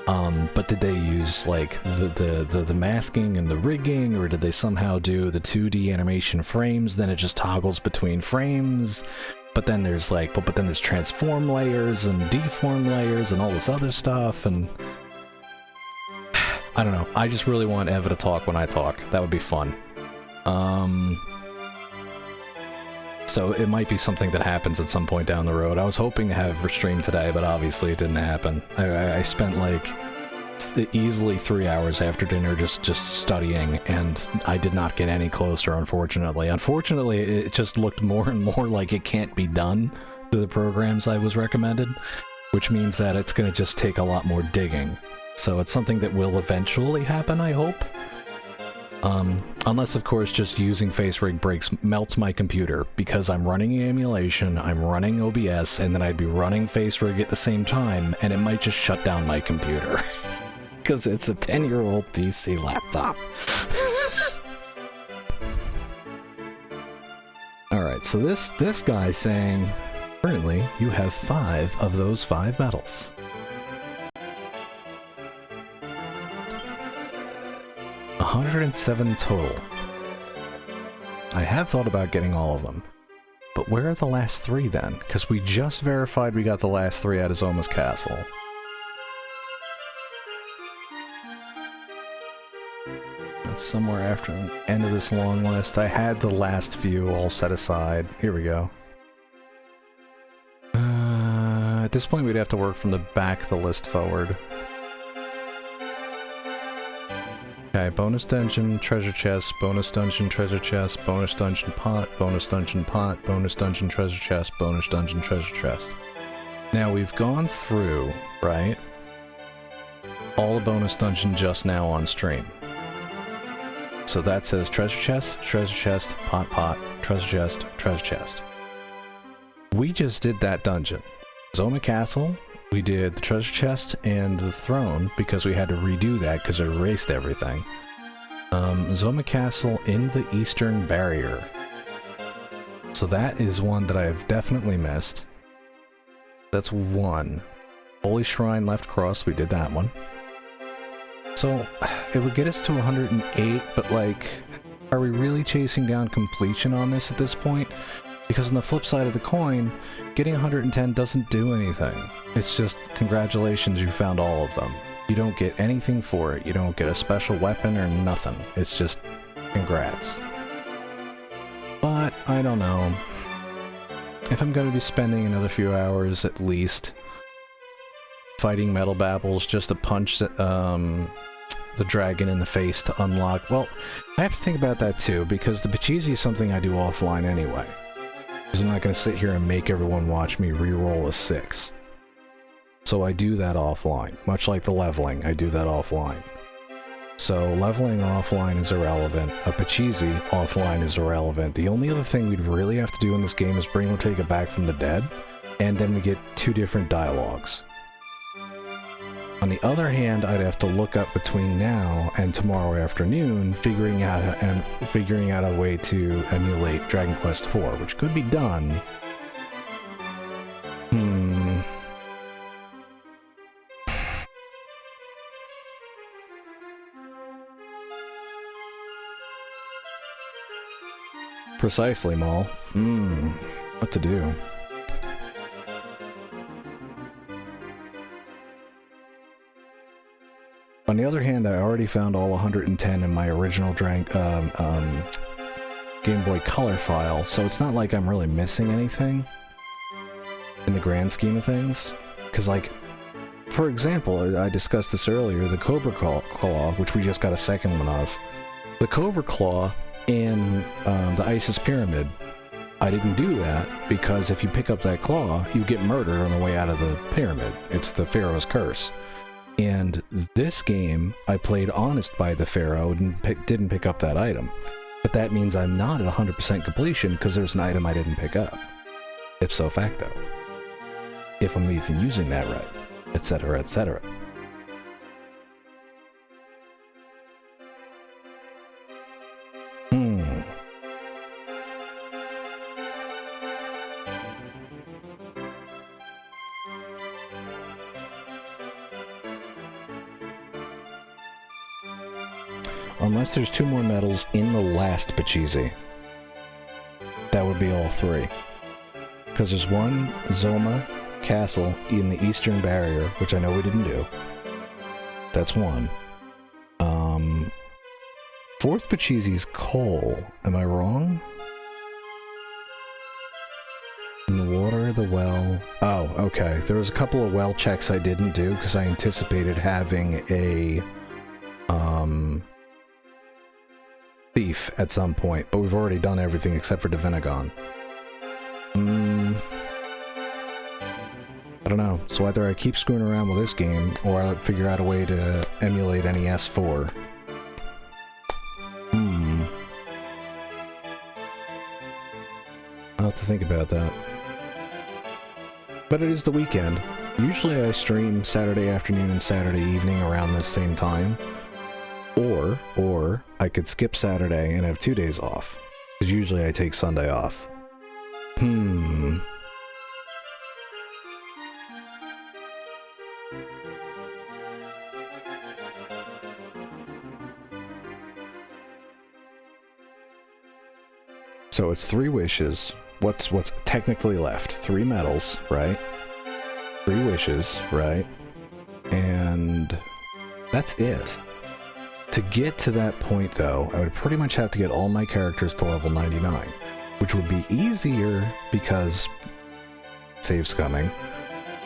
But did they use, like, the masking and the rigging, or did they somehow do the 2D animation frames, then it just toggles between frames? But then there's, like, but then there's transform layers and deform layers and all this other stuff, and... I don't know. I just really want Eva to talk when I talk. That would be fun. So it might be something that happens at some point down the road. I was hoping to have her stream today, but obviously it didn't happen. I spent like easily 3 hours after dinner just studying, and I did not get any closer, unfortunately. Unfortunately, it just looked more and more like it can't be done through the programs I was recommended, which means that it's going to just take a lot more digging. So it's something that will eventually happen, I hope. Unless, of course, just using FaceRig melts my computer, because I'm running emulation, I'm running OBS, and then I'd be running FaceRig at the same time, and it might just shut down my computer. Because it's a 10-year-old PC laptop. Alright, so this guy's saying, currently, you have 5 of those 5 medals. $107 total. I have thought about getting all of them, but where are the last 3 then? Because we just verified we got the last 3 at Azoma's Castle. That's somewhere after the end of this long list. I had the last few all set aside. Here we go. At this point we'd have to work from the back of the list forward. Okay, bonus dungeon, treasure chest, bonus dungeon, treasure chest, bonus dungeon pot, bonus dungeon pot, bonus dungeon, treasure chest, bonus dungeon, treasure chest. Now we've gone through, right, all the bonus dungeon just now on stream. So that says treasure chest, pot, treasure chest. We just did that dungeon. Azoma Castle. We did the treasure chest and the throne because we had to redo that because it erased everything. Azoma Castle in the Eastern Barrier. So that is one that I have definitely missed. That's 1. Holy Shrine Left Cross, we did that one. So it would get us to 108, but like, are we really chasing down completion on this at this point? Because on the flip side of the coin, getting 110 doesn't do anything. It's just, congratulations, you found all of them. You don't get anything for it. You don't get a special weapon or nothing. It's just, congrats. But, I don't know. If I'm going to be spending another few hours at least fighting Metal Babbles just to punch the dragon in the face to unlock, well, I have to think about that too, because the Pachisi is something I do offline anyway. I'm not going to sit here and make everyone watch me re-roll a 6. So I do that offline. Much like the leveling, I do that offline. So leveling offline is irrelevant. A Pachisi offline is irrelevant. The only other thing we'd really have to do in this game is bring Ortega back from the dead, and then we get 2 different dialogues. On the other hand, I'd have to look up between now and tomorrow afternoon, figuring out a way to emulate Dragon Quest IV, which could be done. Precisely, Maul. What to do? On the other hand, I already found all 110 in my original Game Boy Color file, so it's not like I'm really missing anything in the grand scheme of things. Because, like, for example, I discussed this earlier, the Cobra Claw, which we just got a second one of. The Cobra Claw in the Isis Pyramid, I didn't do that because if you pick up that claw, you get murdered on the way out of the pyramid. It's the Pharaoh's Curse. And this game, I played Honest by the Pharaoh and didn't pick up that item. But that means I'm not at 100% completion because there's an item I didn't pick up. Ipso facto. If I'm even using that right. Etc., etc. unless there's 2 more medals in the last Pachisi. That would be all 3. Because there's 1 Zoma Castle in the Eastern Barrier, which I know we didn't do. That's 1. 4th Pachisi's coal. Am I wrong? In the water, the well... Oh, okay. There was a couple of well checks I didn't do because I anticipated having a thief at some point, but we've already done everything except for Divinagon. I don't know. So either I keep screwing around with this game, or I'll figure out a way to emulate NES 4. I'll have to think about that. But it is the weekend. Usually I stream Saturday afternoon and Saturday evening around this same time. Or I could skip Saturday and have 2 days off. Because usually I take Sunday off. So it's 3 wishes. What's technically left? 3 medals, right? 3 wishes, right? And that's it. To get to that point, though, I would pretty much have to get all my characters to level 99, which would be easier because save scumming.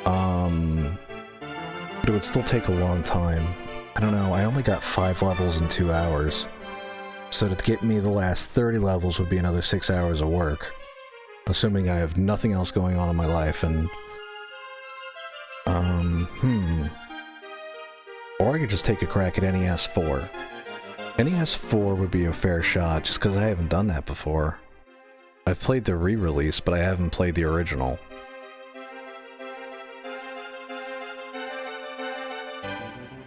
But it would still take a long time. I don't know, I only got 5 levels in 2 hours. So to get me the last 30 levels would be another 6 hours of work. Assuming I have nothing else going on in my life, and... Or I could just take a crack at NES 4. NES 4 would be a fair shot, just because I haven't done that before. I've played the re-release, but I haven't played the original.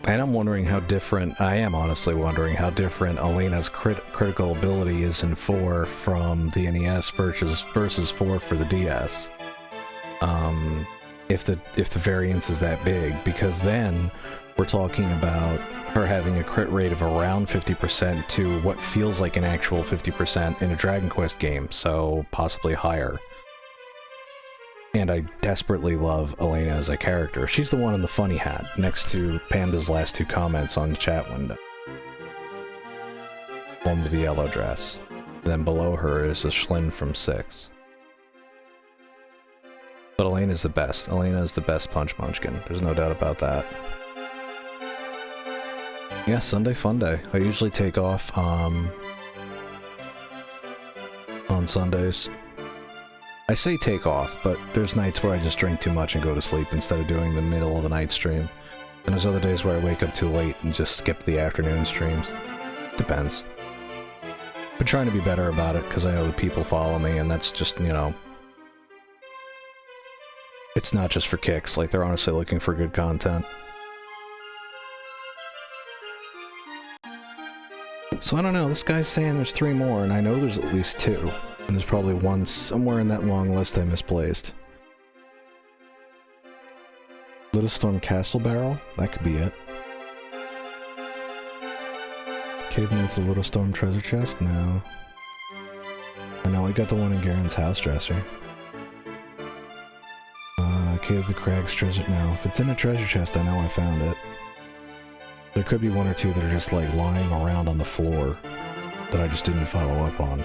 And I'm wondering how different, I am honestly wondering how different Elena's critical ability is in 4 from the NES versus 4 for the DS. If the variance is that big, because then we're talking about her having a crit rate of around 50% to what feels like an actual 50% in a Dragon Quest game, so possibly higher. And I desperately love Elena as a character. She's the one in the funny hat, next to Panda's last 2 comments on the chat window. One with the yellow dress. Then below her is a Schlin from 6. But Elena's the best. Elena is the best Punch Munchkin. There's no doubt about that. Yeah, Sunday fun day. I usually take off on Sundays. I say take off, but there's nights where I just drink too much and go to sleep instead of doing the middle of the night stream. And there's other days where I wake up too late and just skip the afternoon streams. Depends. Been trying to be better about it, because I know that people follow me, and that's just, you know... It's not just for kicks, like they're honestly looking for good content. So I don't know, this guy's saying there's 3 more, and I know there's at least 2. And there's probably 1 somewhere in that long list I misplaced. Littlestorm Castle Barrel? That could be it. Caving with the Littlestorm treasure chest? No. I know, I got the one in Garen's house dresser. Cave of the Crags treasure... No, if it's in a treasure chest, I know I found it. There could be 1 or 2 that are just, like, lying around on the floor that I just didn't follow up on.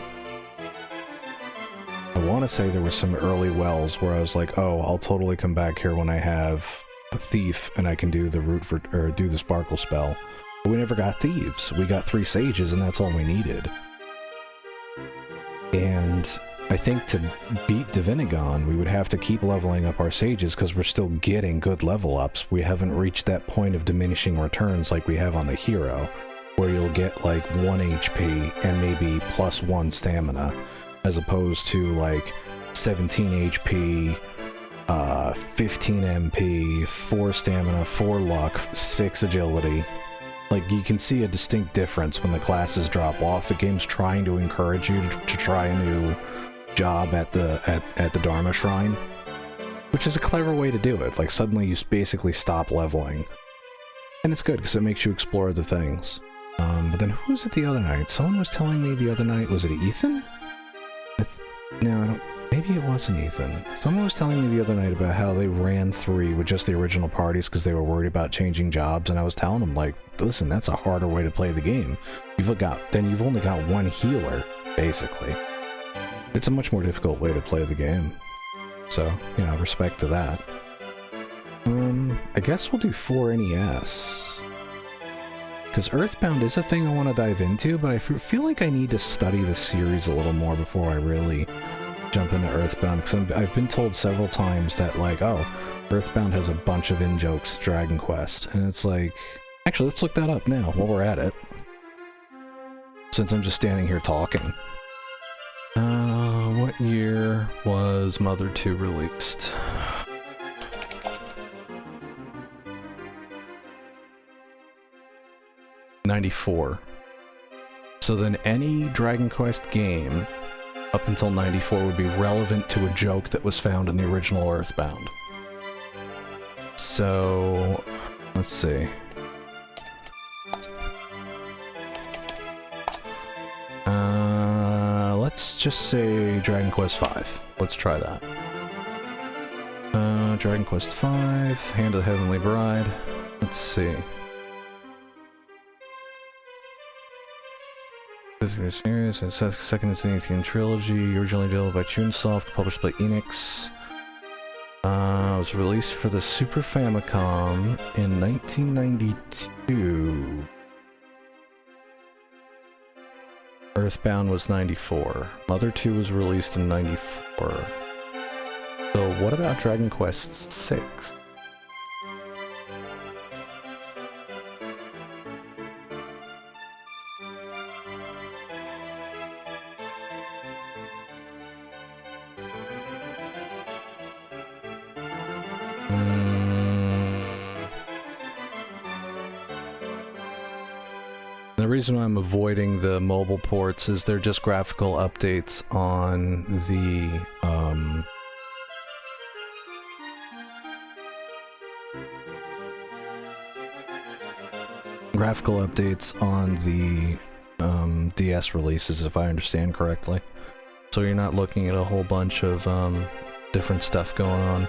I want to say there were some early wells where I was like, oh, I'll totally come back here when I have a thief and I can do the root for, or do the sparkle spell. But we never got thieves. We got 3 sages and that's all we needed. And I think to beat Divinagon, we would have to keep leveling up our sages because we're still getting good level ups. We haven't reached that point of diminishing returns like we have on the hero, where you'll get like 1 HP and maybe plus 1 stamina, as opposed to like 17 HP, 15 MP, 4 stamina, 4 luck, 6 agility. Like, you can see a distinct difference when the classes drop off. The game's trying to encourage you to try a new job at the Dharma Shrine, which is a clever way to do it. Like, suddenly you basically stop leveling. And it's good, because it makes you explore other things. But then who was it the other night? Someone was telling me the other night, was it Ethan? No, I don't, maybe it wasn't Ethan. Someone was telling me the other night about how they ran 3 with just the original parties because they were worried about changing jobs, and I was telling them, like, listen, that's a harder way to play the game. You've only got 1 healer, basically. It's a much more difficult way to play the game. So, you know, respect to that. I guess we'll do 4 NES. Because Earthbound is a thing I want to dive into, but I feel like I need to study the series a little more before I really jump into Earthbound, because I've been told several times that, like, oh, Earthbound has a bunch of in-jokes to Dragon Quest, and it's like, actually, let's look that up now while we're at it, since I'm just standing here talking. What year was Mother 2 released? '94. So then any Dragon Quest game up until 94 would be relevant to a joke that was found in the original Earthbound. So, let's see. Let's just say Dragon Quest V. Let's try that. Dragon Quest V, Hand of the Heavenly Bride. Let's see. Series, second is the Athean Trilogy, originally developed by Chunsoft, published by Enix. It was released for the Super Famicom in 1992. Earthbound was 94. Mother 2 was released in 94. So what about Dragon Quest 6? The reason why I'm avoiding the mobile ports is they're just graphical updates on the DS releases, if I understand correctly. So you're not looking at a whole bunch of different stuff going on.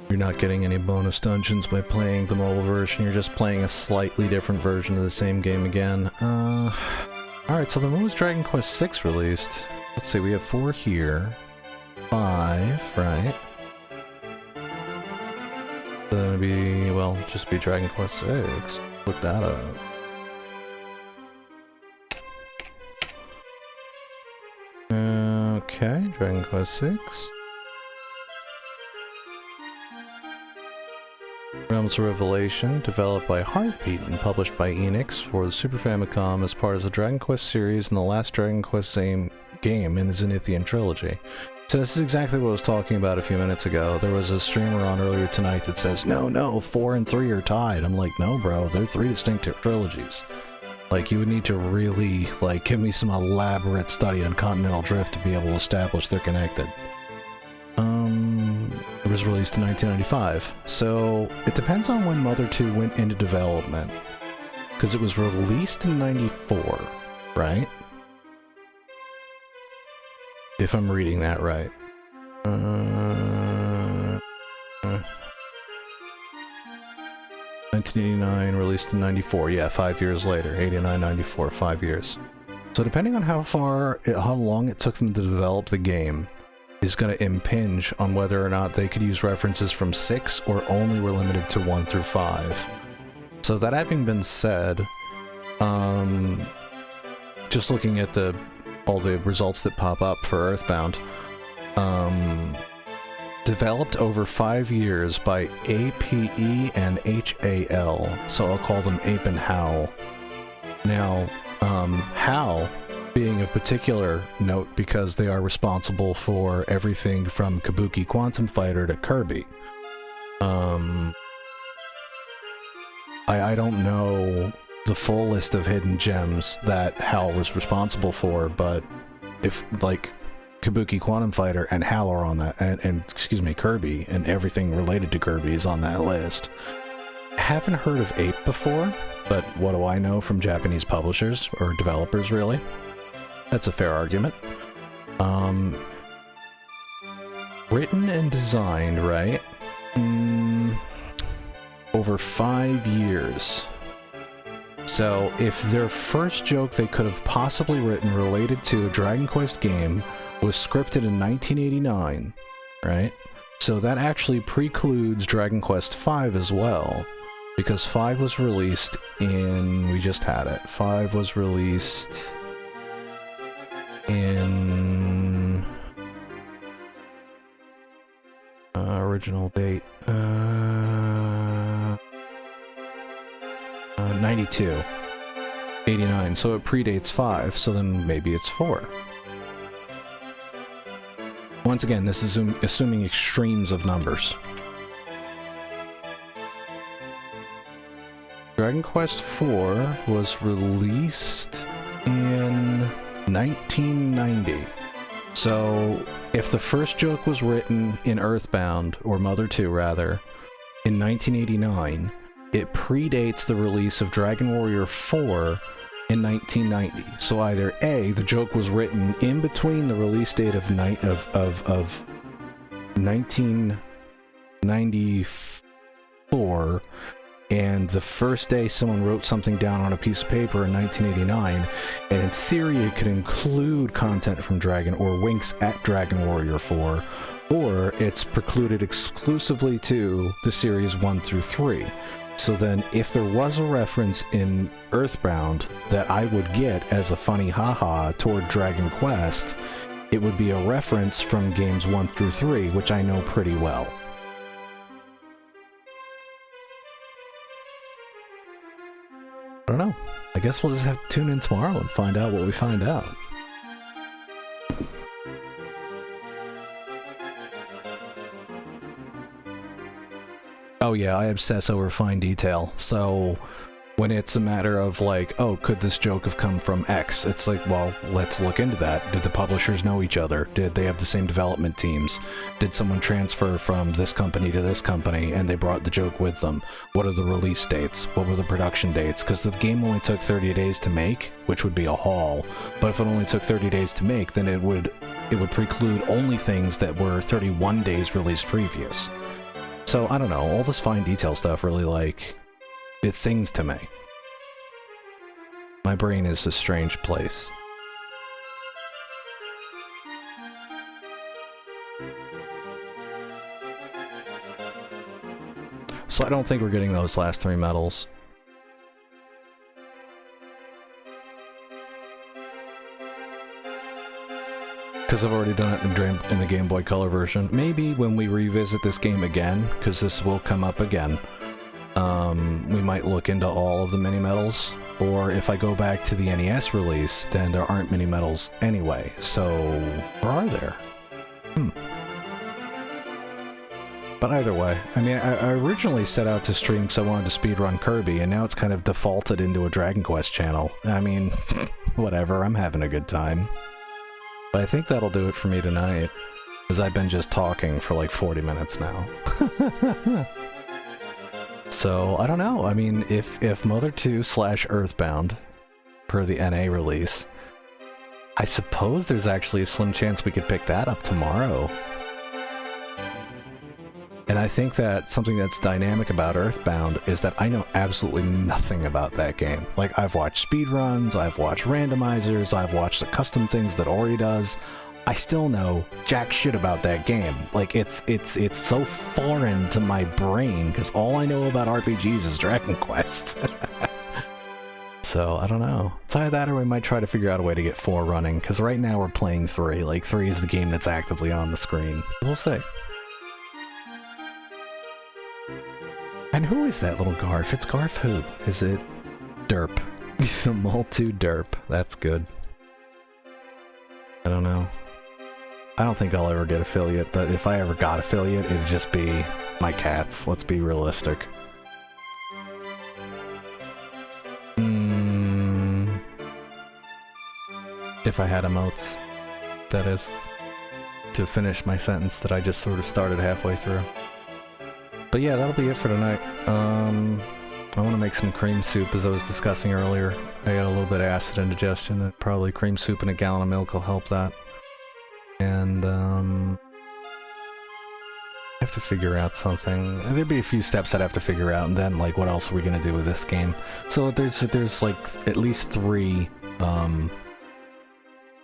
You're not getting any bonus dungeons by playing the mobile version, you're just playing a slightly different version of the same game again. Alright, so then when was Dragon Quest 6 released? Let's see, we have 4 here. 5, right? So then it'd be, well, just be Dragon Quest 6. Look that up. Okay, Dragon Quest 6. Realms of Revelation, developed by Heartbeat and published by Enix for the Super Famicom as part of the Dragon Quest series and the last Dragon Quest game in the Zenithian trilogy. So this is exactly what I was talking about a few minutes ago. There was a streamer on earlier tonight that says, no, 4 and 3 are tied. I'm like, no bro, they're 3 distinct trilogies. Like, you would need to really, like, give me some elaborate study on Continental Drift to be able to establish they're connected. It was released in 1995, so it depends on when Mother 2 went into development. Because it was released in 94, right? If I'm reading that right. 1989, released in 94, yeah, 5 years later. 89, 94, 5 years. So depending on how long it took them to develop the game, is going to impinge on whether or not they could use references from 6 or only were limited to 1 through 5. So that having been said, just looking at all the results that pop up for Earthbound, developed over 5 years by APE and HAL, so I'll call them Ape and Howl. Now, HAL being of particular note because they are responsible for everything from Kabuki Quantum Fighter to Kirby. I don't know the full list of hidden gems that HAL was responsible for, but if, like, Kabuki Quantum Fighter and HAL are on that, and excuse me, Kirby, and everything related to Kirby is on that list, Haven't heard of Ape before, but what do I know from Japanese publishers, or developers really? That's a fair argument. Written and designed, right? Over 5 years. So if their first joke they could have possibly written related to a Dragon Quest game was scripted in 1989, right? So that actually precludes Dragon Quest V as well, because 5 was released in... we just had it. 5 was released in... original date... 92. 89, so it predates 5, so then maybe it's 4. Once again, this is assuming extremes of numbers. Dragon Quest IV was released in 1990. So, if the first joke was written in Earthbound, or Mother 2 rather, in 1989, it predates the release of Dragon Warrior 4 in 1990. So either A, the joke was written in between the release date of 1994 and the first day someone wrote something down on a piece of paper in 1989, and in theory it could include content from Dragon or winks at Dragon Warrior 4, or it's precluded exclusively to the series 1 through 3. So then, if there was a reference in Earthbound that I would get as a funny haha toward Dragon Quest, it would be a reference from games 1 through 3, which I know pretty well. I don't know. I guess we'll just have to tune in tomorrow and find out what we find out. Oh yeah, I obsess over fine detail, so when it's a matter of like, oh, could this joke have come from X? It's like, well, let's look into that. Did the publishers know each other? Did they have the same development teams? Did someone transfer from this company to this company and they brought the joke with them? What are the release dates? What were the production dates? Because the game only took 30 days to make, which would be a haul, but if it only took 30 days to make, then it would preclude only things that were 31 days released previous. So, I don't know, all this fine detail stuff really, like, it sings to me. My brain is a strange place. So I don't think we're getting those last 3 medals. Because I've already done it in the Game Boy Color version. Maybe when we revisit this game again, because this will come up again, we might look into all of the mini-medals, or if I go back to the NES release, then there aren't mini-medals anyway, so where are there? But either way, I mean, I originally set out to stream because I wanted to speedrun Kirby, and now it's kind of defaulted into a Dragon Quest channel. I mean, whatever, I'm having a good time. But I think that'll do it for me tonight, because I've been just talking for like 40 minutes now. So, I don't know. I mean, if Mother 2/Earthbound, per the NA release, I suppose there's actually a slim chance we could pick that up tomorrow. And I think that something that's dynamic about Earthbound is that I know absolutely nothing about that game. Like, I've watched speedruns, I've watched randomizers, I've watched the custom things that Ori does. I still know jack shit about that game. Like, it's so foreign to my brain, because all I know about RPGs is Dragon Quest. So, I don't know. It's either that or we might try to figure out a way to get 4 running, because right now we're playing 3. Like, 3 is the game that's actively on the screen. We'll see. And who is that little Garf? It's Garf who? Is it Derp? The Mol2 Derp. That's good. I don't know. I don't think I'll ever get affiliate, but if I ever got affiliate, it'd just be my cats. Let's be realistic. If I had emotes, that is. To finish my sentence that I just sort of started halfway through. But yeah, that'll be it for tonight. I want to make some cream soup, as I was discussing earlier. I got a little bit of acid indigestion, and probably cream soup and a gallon of milk will help that. And, I have to figure out something. There'd be a few steps I'd have to figure out, and then, like, what else are we gonna do with this game? So there's like, at least 3,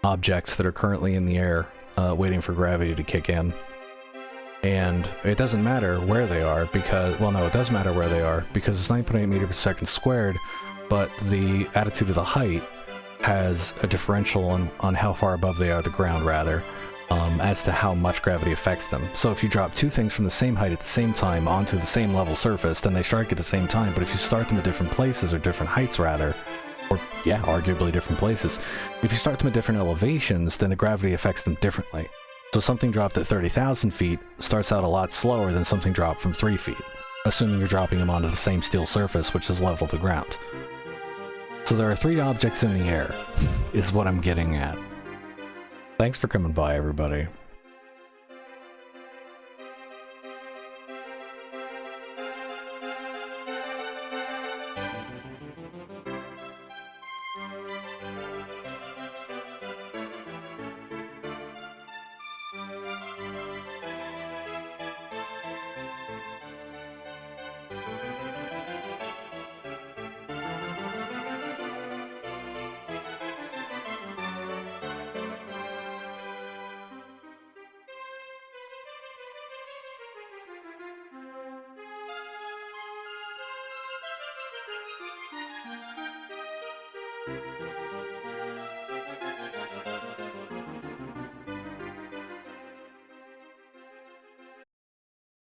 objects that are currently in the air, waiting for gravity to kick in. And it doesn't matter where they are because, well, no, it does matter where they are because it's 9.8 meters per second squared, but the attitude of the height has a differential on how far above they are the ground, rather, as to how much gravity affects them. So if you drop 2 things from the same height at the same time onto the same level surface, then they strike at the same time, but if you start them at different places, or different heights, rather, or, yeah, arguably different places, if you start them at different elevations, then the gravity affects them differently. So something dropped at 30,000 feet starts out a lot slower than something dropped from 3 feet, assuming you're dropping them onto the same steel surface, which is level to ground. So there are 3 objects in the air, is what I'm getting at. Thanks for coming by, everybody.